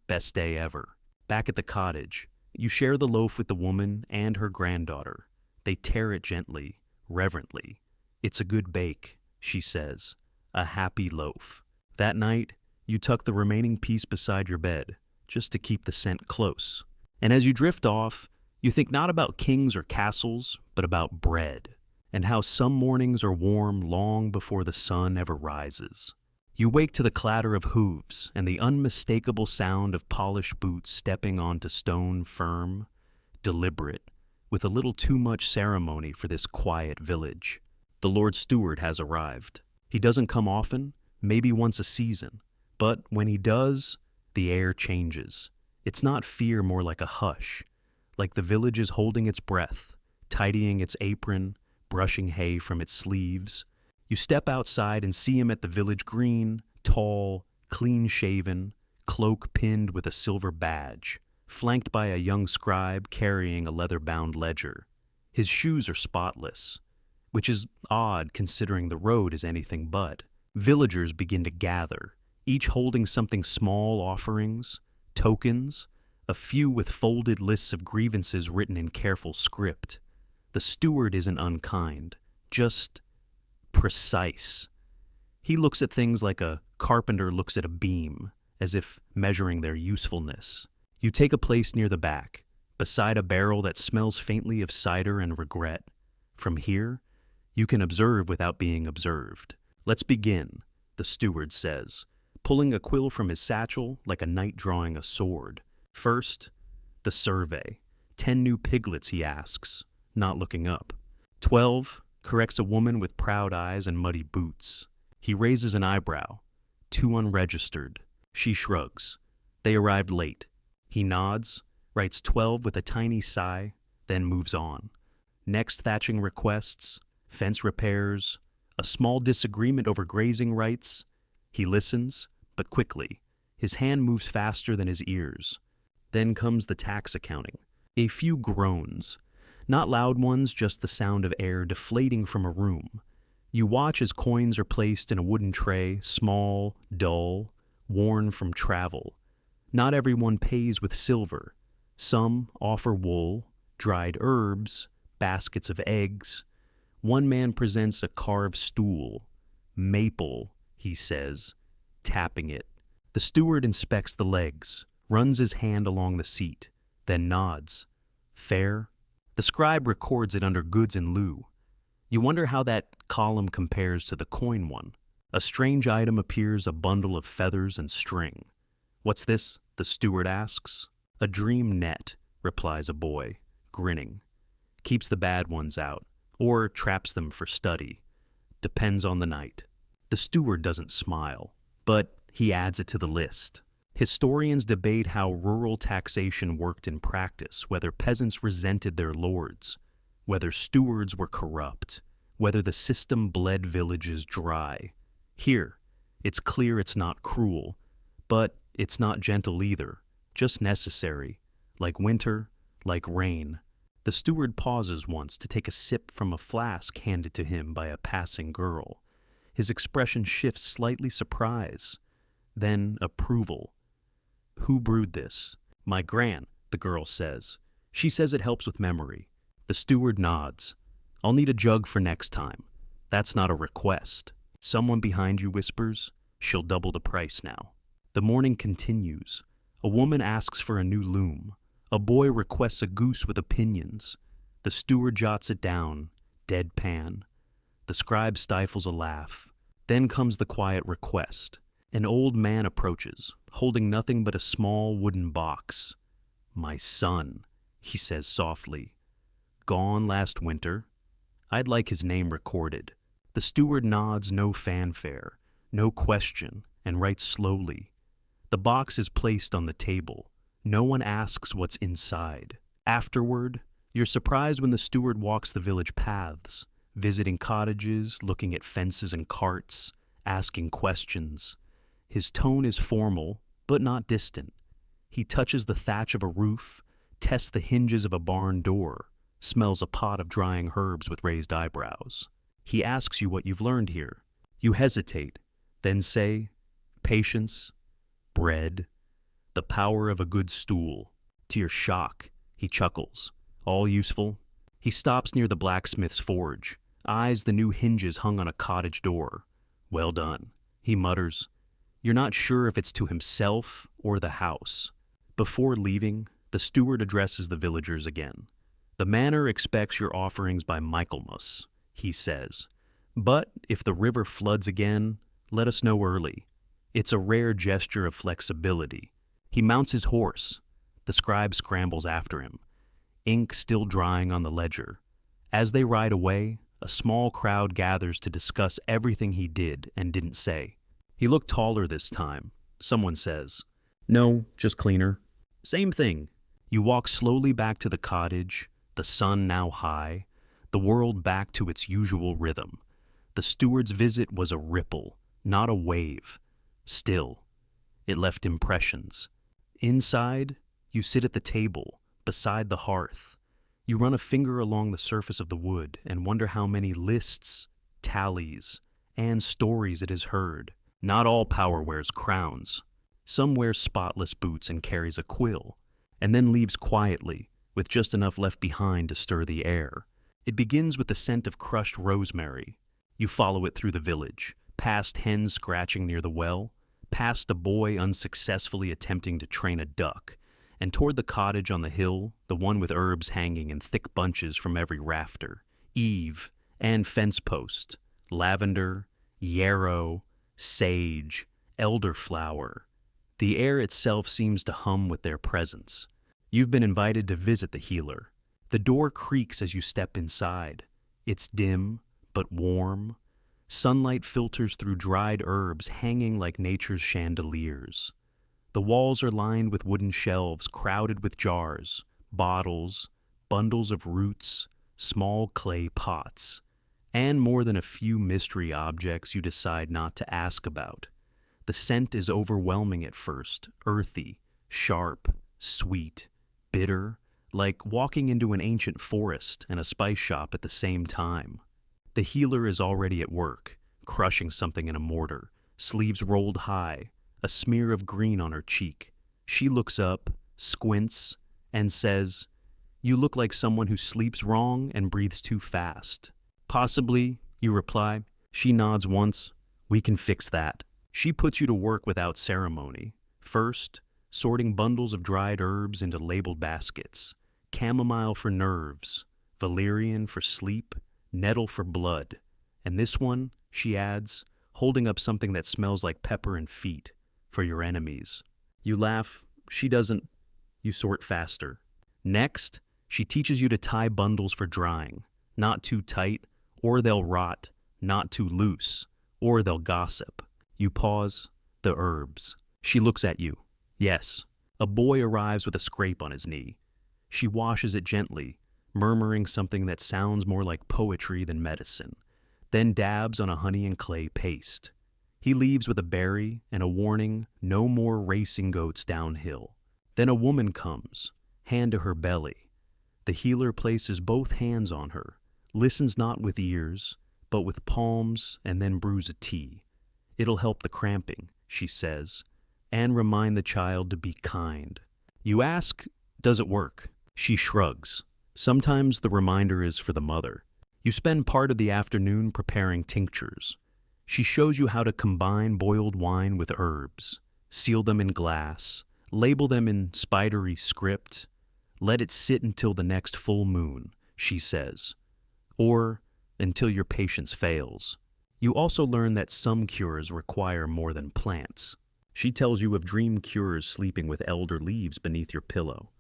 Best day ever. Back at the cottage, you share the loaf with the woman and her granddaughter. They tear it gently, reverently. "It's a good bake," she says. "A happy loaf." That night, you tuck the remaining piece beside your bed, just to keep the scent close. And as you drift off, you think not about kings or castles, but about bread, and how some mornings are warm long before the sun ever rises. You wake to the clatter of hooves and the unmistakable sound of polished boots stepping onto stone firm, deliberate, with a little too much ceremony for this quiet village. The Lord Steward has arrived. He doesn't come often, maybe once a season, but when he does, the air changes. It's not fear, more like a hush, like the village is holding its breath, tidying its apron, brushing hay from its sleeves. You step outside and see him at the village green, tall, clean-shaven, cloak pinned with a silver badge, flanked by a young scribe carrying a leather-bound ledger. His shoes are spotless, which is odd considering the road is anything but. Villagers begin to gather, each holding something small, offerings, tokens, a few with folded lists of grievances written in careful script. The steward isn't unkind, just precise. He looks at things like a carpenter looks at a beam, as if measuring their usefulness. You take a place near the back, beside a barrel that smells faintly of cider and regret. From here, you can observe without being observed. "Let's begin," the steward says, pulling a quill from his satchel like a knight drawing a sword. First, the survey. 10 new piglets, he asks, not looking up. 12, corrects a woman with proud eyes and muddy boots. He raises an eyebrow. 2 unregistered. She shrugs. They arrived late. He nods, writes 12 with a tiny sigh, then moves on. Next thatching requests, fence repairs, a small disagreement over grazing rights. He listens, but quickly. His hand moves faster than his ears. Then comes the tax accounting. A few groans. Not loud ones, just the sound of air deflating from a room. You watch as coins are placed in a wooden tray, small, dull, worn from travel. Not everyone pays with silver. Some offer wool, dried herbs, baskets of eggs. One man presents a carved stool. "Maple," he says, tapping it. The steward inspects the legs, runs his hand along the seat, then nods. "Fair?" The scribe records it under goods in lieu. You wonder how that column compares to the coin one. A strange item appears, a bundle of feathers and string. "What's this?" the steward asks. "A dream net," replies a boy, grinning. "Keeps the bad ones out, or traps them for study. Depends on the night." The steward doesn't smile, but he adds it to the list. Historians debate how rural taxation worked in practice, whether peasants resented their lords, whether stewards were corrupt, whether the system bled villages dry. Here, it's clear it's not cruel, but it's not gentle either, just necessary, like winter, like rain. The steward pauses once to take a sip from a flask handed to him by a passing girl. His expression shifts slightly surprise, then approval. "Who brewed this?" "My gran," the girl says. "She says it helps with memory." The steward nods. "I'll need a jug for next time." That's not a request. Someone behind you whispers, "She'll double the price now." The morning continues. A woman asks for a new loom. A boy requests a goose with opinions. The steward jots it down, deadpan. The scribe stifles a laugh. Then comes the quiet request. An old man approaches, holding nothing but a small wooden box. My son, he says softly. Gone last winter. I'd like his name recorded. The steward nods, no fanfare, no question, and writes slowly. The box is placed on the table. No one asks what's inside. Afterward, you're surprised when the steward walks the village paths, visiting cottages, looking at fences and carts, asking questions. His tone is formal, but not distant. He touches the thatch of a roof, tests the hinges of a barn door, smells a pot of drying herbs with raised eyebrows. He asks you what you've learned here. You hesitate, then say, patience, bread, the power of a good stool. To your shock, he chuckles. All useful? He stops near the blacksmith's forge, eyes the new hinges hung on a cottage door. Well done, he mutters. You're not sure if it's to himself or the house. Before leaving, the steward addresses the villagers again. The manor expects your offerings by Michaelmas, he says. But if the river floods again, let us know early. It's a rare gesture of flexibility. He mounts his horse. The scribe scrambles after him, ink still drying on the ledger. As they ride away, a small crowd gathers to discuss everything he did and didn't say. He looked taller this time, someone says. No, just cleaner. Same thing. You walk slowly back to the cottage, the sun now high, the world back to its usual rhythm. The steward's visit was a ripple, not a wave. Still, it left impressions. Inside, you sit at the table, beside the hearth. You run a finger along the surface of the wood and wonder how many lists, tallies, and stories it has heard. Not all power wears crowns. Some wears spotless boots and carries a quill, and then leaves quietly, with just enough left behind to stir the air. It begins with the scent of crushed rosemary. You follow it through the village, past hens scratching near the well, past a boy unsuccessfully attempting to train a duck, and toward the cottage on the hill, the one with herbs hanging in thick bunches from every rafter, eave, and fence post, lavender, yarrow, sage, elderflower. The air itself seems to hum with their presence. You've been invited to visit the healer. The door creaks as you step inside. It's dim, but warm. Sunlight filters through dried herbs hanging like nature's chandeliers. The walls are lined with wooden shelves crowded with jars, bottles, bundles of roots, small clay pots, and more than a few mystery objects you decide not to ask about. The scent is overwhelming at first, earthy, sharp, sweet, bitter, like walking into an ancient forest and a spice shop at the same time. The healer is already at work, crushing something in a mortar, sleeves rolled high, a smear of green on her cheek. She looks up, squints, and says, "You look like someone who sleeps wrong and breathes too fast." "Possibly," you reply. She nods once. "We can fix that." She puts you to work without ceremony. First, sorting bundles of dried herbs into labeled baskets. Chamomile for nerves, valerian for sleep, nettle for blood. And this one, she adds, holding up something that smells like pepper and feet, for your enemies. You laugh. She doesn't. You sort faster. Next, she teaches you to tie bundles for drying. Not too tight, or they'll rot. Not too loose, or they'll gossip. You pause. The herbs. She looks at you. Yes. A boy arrives with a scrape on his knee. She washes it gently, murmuring something that sounds more like poetry than medicine, then dabs on a honey and clay paste. He leaves with a berry and a warning, no more racing goats downhill. Then a woman comes, hand to her belly. The healer places both hands on her, listens not with ears, but with palms, and then brews a tea. It'll help the cramping, she says, and remind the child to be kind. You ask, does it work? She shrugs. Sometimes the reminder is for the mother. You spend part of the afternoon preparing tinctures. She shows you how to combine boiled wine with herbs, seal them in glass, label them in spidery script. Let it sit until the next full moon, she says, or until your patience fails. You also learn that some cures require more than plants. She tells you of dream cures sleeping with elder leaves beneath your pillow,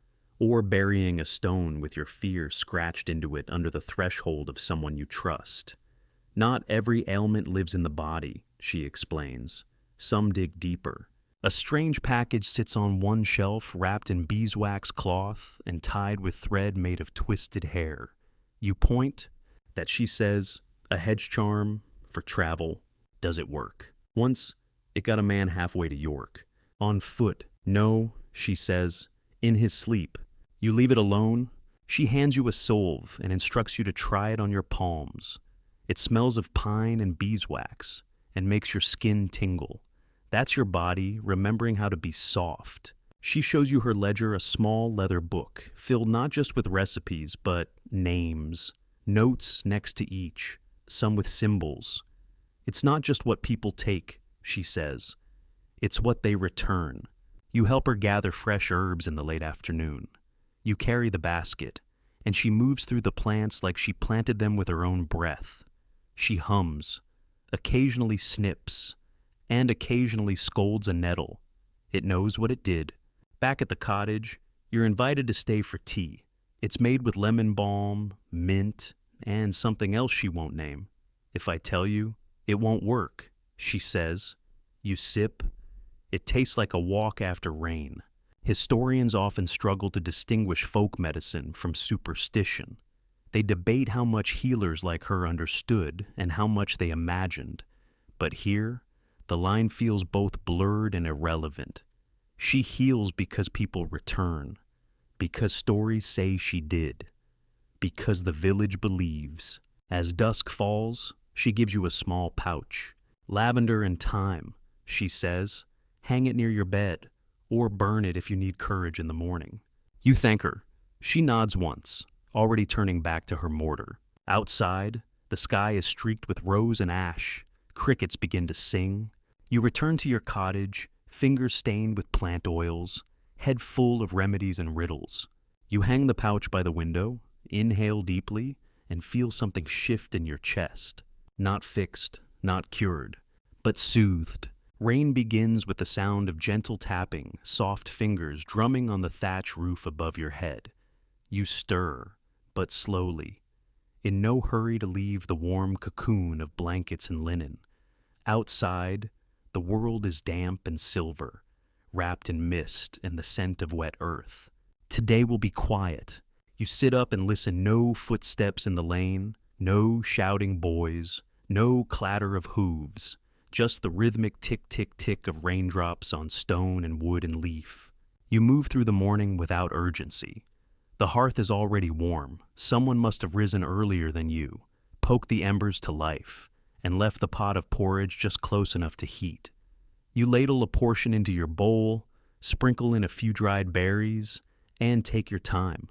or burying a stone with your fear scratched into it under the threshold of someone you trust. Not every ailment lives in the body, she explains. Some dig deeper. A strange package sits on one shelf wrapped in beeswax cloth and tied with thread made of twisted hair. You point. That, she says, a hedge charm for travel. Does it work? Once, it got a man halfway to York. On foot. No, she says, in his sleep. You leave it alone. She hands you a solve and instructs you to try it on your palms. It smells of pine and beeswax and makes your skin tingle. That's your body remembering how to be soft. She shows you her ledger, a small leather book, filled not just with recipes, but names, notes next to each, some with symbols. It's not just what people take, she says. It's what they return. You help her gather fresh herbs in the late afternoon. You carry the basket, and she moves through the plants like she planted them with her own breath. She hums, occasionally snips, and occasionally scolds a nettle. It knows what it did. Back at the cottage, you're invited to stay for tea. It's made with lemon balm, mint, and something else she won't name. If I tell you, it won't work, she says. You sip. It tastes like a walk after rain. Historians often struggle to distinguish folk medicine from superstition. They debate how much healers like her understood and how much they imagined. But here, the line feels both blurred and irrelevant. She heals because people return, because stories say she did, because the village believes. As dusk falls, she gives you a small pouch. Lavender and thyme, she says. Hang it near your bed, or burn it if you need courage in the morning. You thank her. She nods once, already turning back to her mortar. Outside, the sky is streaked with rose and ash. Crickets begin to sing. You return to your cottage, fingers stained with plant oils, head full of remedies and riddles. You hang the pouch by the window, inhale deeply, and feel something shift in your chest. Not fixed, not cured, but soothed. Rain begins with the sound of gentle tapping, soft fingers drumming on the thatch roof above your head. You stir, but slowly, in no hurry to leave the warm cocoon of blankets and linen. Outside, the world is damp and silver, wrapped in mist and the scent of wet earth. Today will be quiet. You sit up and listen. No footsteps in the lane, no shouting boys, no clatter of hooves, just the rhythmic tick-tick-tick of raindrops on stone and wood and leaf. You move through the morning without urgency. The hearth is already warm. Someone must have risen earlier than you, poked the embers to life, and left the pot of porridge just close enough to heat. You ladle a portion into your bowl, sprinkle in a few dried berries, and take your time.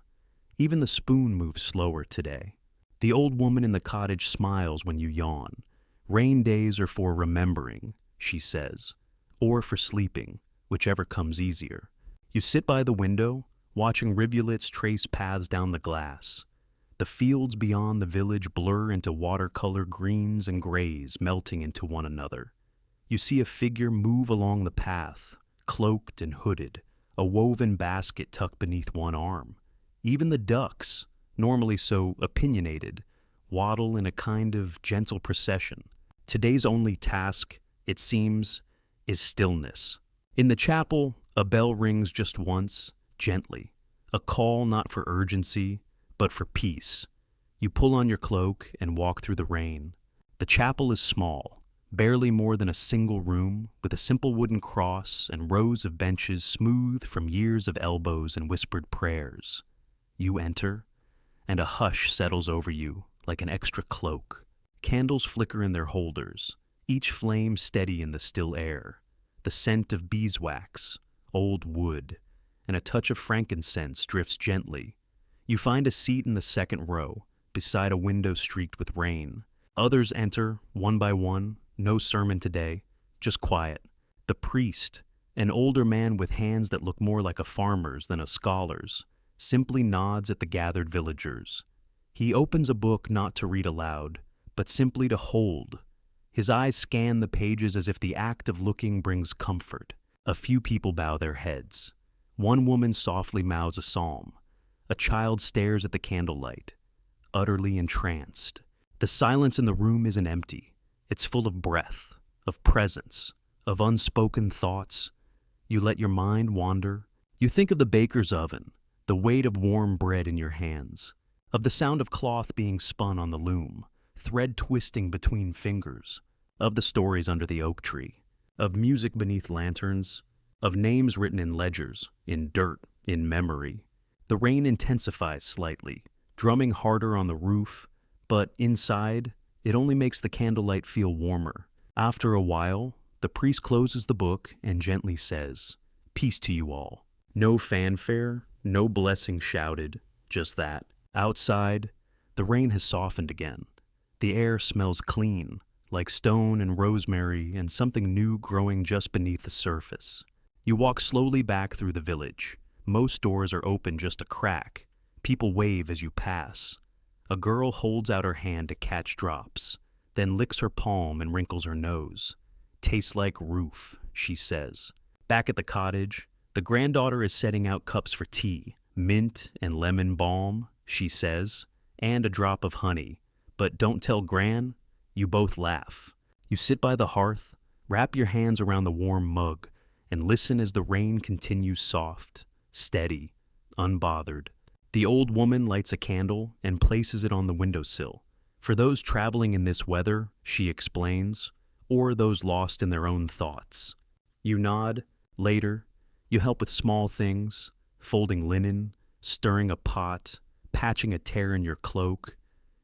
Even the spoon moves slower today. The old woman in the cottage smiles when you yawn. Rain days are for remembering, she says, or for sleeping, whichever comes easier. You sit by the window, watching rivulets trace paths down the glass. The fields beyond the village blur into watercolor greens and grays melting into one another. You see a figure move along the path, cloaked and hooded, a woven basket tucked beneath one arm. Even the ducks, normally so opinionated, waddle in a kind of gentle procession. Today's only task, it seems, is stillness. In the chapel, a bell rings just once, gently, a call not for urgency, but for peace. You pull on your cloak and walk through the rain. The chapel is small, barely more than a single room, with a simple wooden cross and rows of benches smooth from years of elbows and whispered prayers. You enter, and a hush settles over you like an extra cloak. Candles flicker in their holders, each flame steady in the still air. The scent of beeswax, old wood, and a touch of frankincense drifts gently. You find a seat in the second row, beside a window streaked with rain. Others enter, one by one. No sermon today, just quiet. The priest, an older man with hands that look more like a farmer's than a scholar's, simply nods at the gathered villagers. He opens a book not to read aloud, but simply to hold. His eyes scan the pages as if the act of looking brings comfort. A few people bow their heads. One woman softly mouths a psalm, A child stares at the candlelight, utterly entranced. The silence in the room isn't empty. It's full of breath, of presence, of unspoken thoughts. You let your mind wander. You think of the baker's oven, the weight of warm bread in your hands, of the sound of cloth being spun on the loom, thread twisting between fingers, of the stories under the oak tree, of music beneath lanterns, of names written in ledgers, in dirt, in memory. The rain intensifies slightly, drumming harder on the roof, but inside, it only makes the candlelight feel warmer. After a while, the priest closes the book and gently says, "Peace to you all." No fanfare, no blessing shouted, just that. Outside, the rain has softened again. The air smells clean, like stone and rosemary and something new growing just beneath the surface. You walk slowly back through the village. Most doors are open just a crack. People wave as you pass. A girl holds out her hand to catch drops, then licks her palm and wrinkles her nose. "Tastes like roof," she says. Back at the cottage, the granddaughter is setting out cups for tea, mint and lemon balm, she says, and a drop of honey. But don't tell Gran. You both laugh. You sit by the hearth, wrap your hands around the warm mug, and listen as the rain continues soft, steady, unbothered. The old woman lights a candle and places it on the windowsill. For those traveling in this weather, she explains, or those lost in their own thoughts. You nod. Later, you help with small things, folding linen, stirring a pot, patching a tear in your cloak.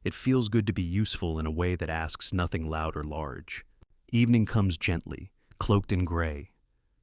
It feels good to be useful in a way that asks nothing loud or large. Evening comes gently, cloaked in gray.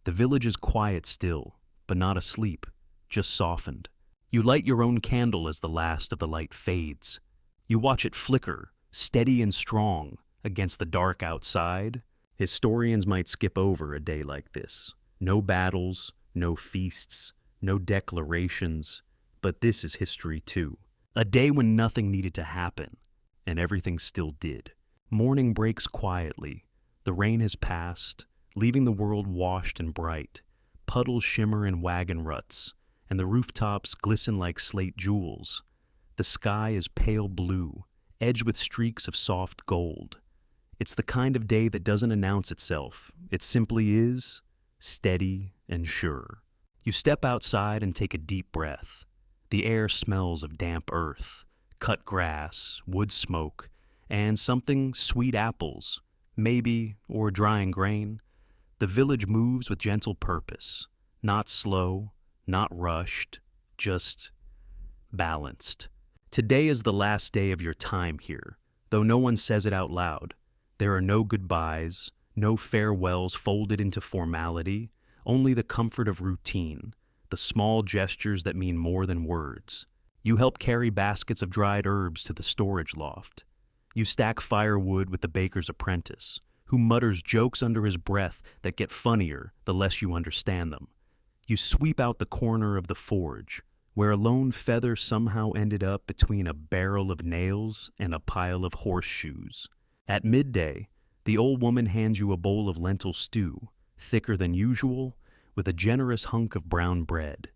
The village is quiet still, but not asleep, just softened. You light your own candle as the last of the light fades. You watch it flicker, steady and strong, against the dark outside. Historians might skip over a day like this. No battles, no feasts, no declarations, but this is history too. A day when nothing needed to happen, and everything still did. Morning breaks quietly. The rain has passed, leaving the world washed and bright. Puddles shimmer in wagon ruts, and the rooftops glisten like slate jewels. The sky is pale blue, edged with streaks of soft gold. It's the kind of day that doesn't announce itself. It simply is, steady and sure. You step outside and take a deep breath. The air smells of damp earth, cut grass, wood smoke, and something sweet apples, maybe, or drying grain. The village moves with gentle purpose, not slow, not rushed, just balanced. Today is the last day of your time here, though no one says it out loud. There are no goodbyes, no farewells folded into formality, only the comfort of routine, the small gestures that mean more than words. You help carry baskets of dried herbs to the storage loft. You stack firewood with the baker's apprentice, who mutters jokes under his breath that get funnier the less you understand them. You sweep out the corner of the forge, where a lone feather somehow ended up between a barrel of nails and a pile of horseshoes. At midday, the old woman hands you a bowl of lentil stew, thicker than usual, with a generous hunk of brown bread.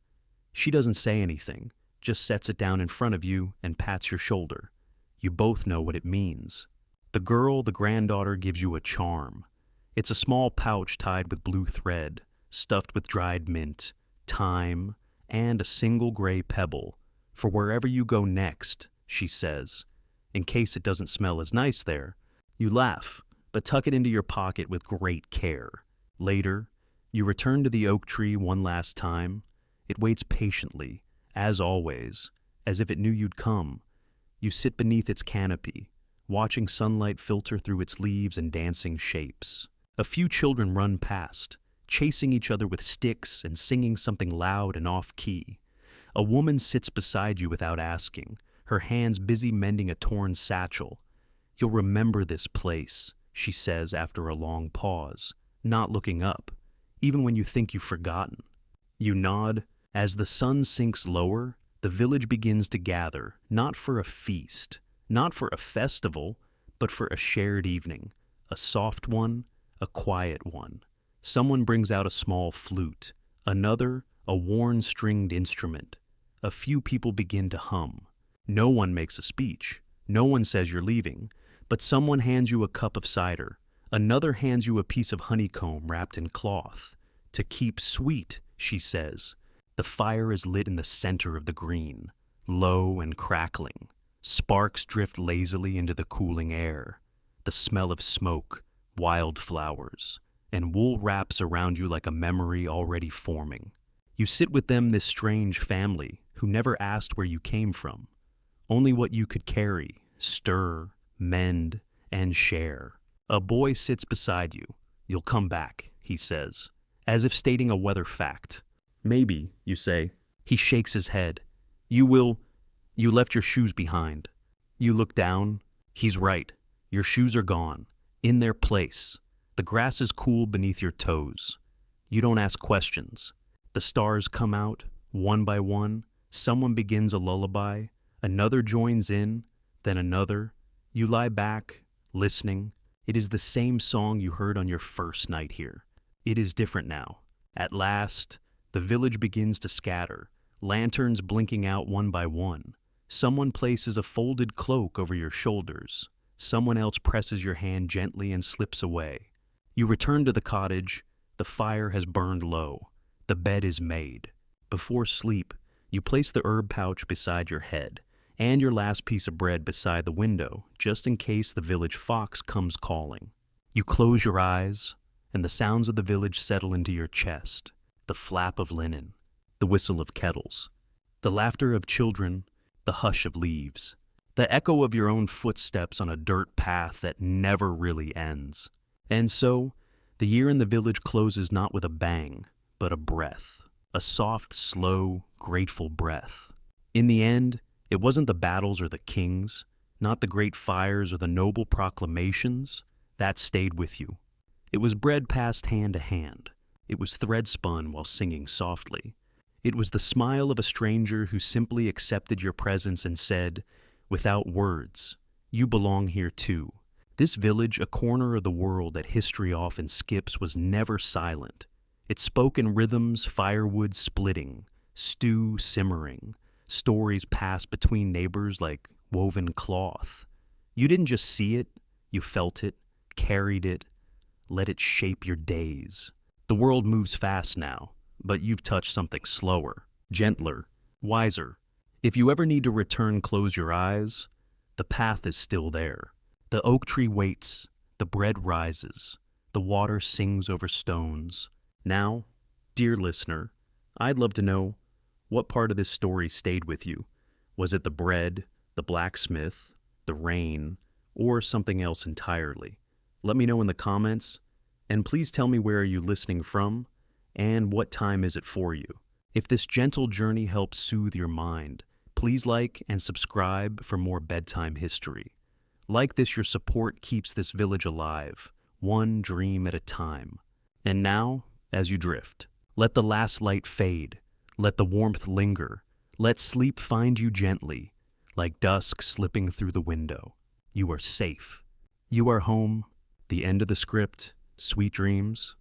She doesn't say anything, just sets it down in front of you and pats your shoulder. You both know what it means. The girl, the granddaughter, gives you a charm. It's a small pouch tied with blue thread, stuffed with dried mint, thyme, and a single gray pebble, for wherever you go next, she says, in case it doesn't smell as nice there. You laugh, but tuck it into your pocket with great care. Later, you return to the oak tree one last time. It waits patiently, as always, as if it knew you'd come. You sit beneath its canopy, watching sunlight filter through its leaves and dancing shapes. A few children run past, chasing each other with sticks and singing something loud and off-key. A woman sits beside you without asking, her hands busy mending a torn satchel. "You'll remember this place," she says after a long pause, not looking up, even when you think you've forgotten. You nod. As the sun sinks lower, the village begins to gather, not for a feast, not for a festival, but for a shared evening, a soft one, a quiet one. Someone brings out a small flute, another a worn stringed instrument. A few people begin to hum. No one makes a speech. No one says you're leaving. But someone hands you a cup of cider. Another hands you a piece of honeycomb wrapped in cloth. To keep sweet, she says. The fire is lit in the center of the green, low and crackling. Sparks drift lazily into the cooling air. The smell of smoke, wildflowers, and wool wraps around you like a memory already forming. You sit with them, this strange family who never asked where you came from, only what you could carry, stir, mend, and share. A boy sits beside you. You'll come back, he says, as if stating a weather fact. Maybe, you say. He shakes his head. You left your shoes behind. You look down. He's right. Your shoes are gone, in their place. The grass is cool beneath your toes. You don't ask questions. The stars come out, one by one. Someone begins a lullaby. Another joins in, then another. You lie back, listening. It is the same song you heard on your first night here. It is different now. At last, the village begins to scatter, lanterns blinking out one by one. Someone places a folded cloak over your shoulders. Someone else presses your hand gently and slips away. You return to the cottage. The fire has burned low. The bed is made. Before sleep, you place the herb pouch beside your head and your last piece of bread beside the window, just in case the village fox comes calling. You close your eyes, and the sounds of the village settle into your chest. The flap of linen, the whistle of kettles, the laughter of children, the hush of leaves, the echo of your own footsteps on a dirt path that never really ends. And so, the year in the village closes not with a bang, but a breath, a soft, slow, grateful breath. In the end, it wasn't the battles or the kings, not the great fires or the noble proclamations, that stayed with you. It was bread passed hand to hand. It was thread spun while singing softly. It was the smile of a stranger who simply accepted your presence and said, without words, you belong here too. This village, a corner of the world that history often skips, was never silent. It spoke in rhythms, firewood splitting, stew simmering. Stories passed between neighbors like woven cloth. You didn't just see it, you felt it, carried it, let it shape your days. The world moves fast now, but you've touched something slower, gentler, wiser. If you ever need to return, close your eyes. The path is still there. The oak tree waits, the bread rises, the water sings over stones. Now, dear listener, I'd love to know, what part of this story stayed with you? Was it the bread, the blacksmith, the rain, or something else entirely? Let me know in the comments, and please tell me, where are you listening from, and what time is it for you? If this gentle journey helps soothe your mind, please like and subscribe for more bedtime history. Like this, your support keeps this village alive, one dream at a time. And now, as you drift, let the last light fade. Let the warmth linger. Let sleep find you gently, like dusk slipping through the window. You are safe. You are home. The end of the script. Sweet dreams.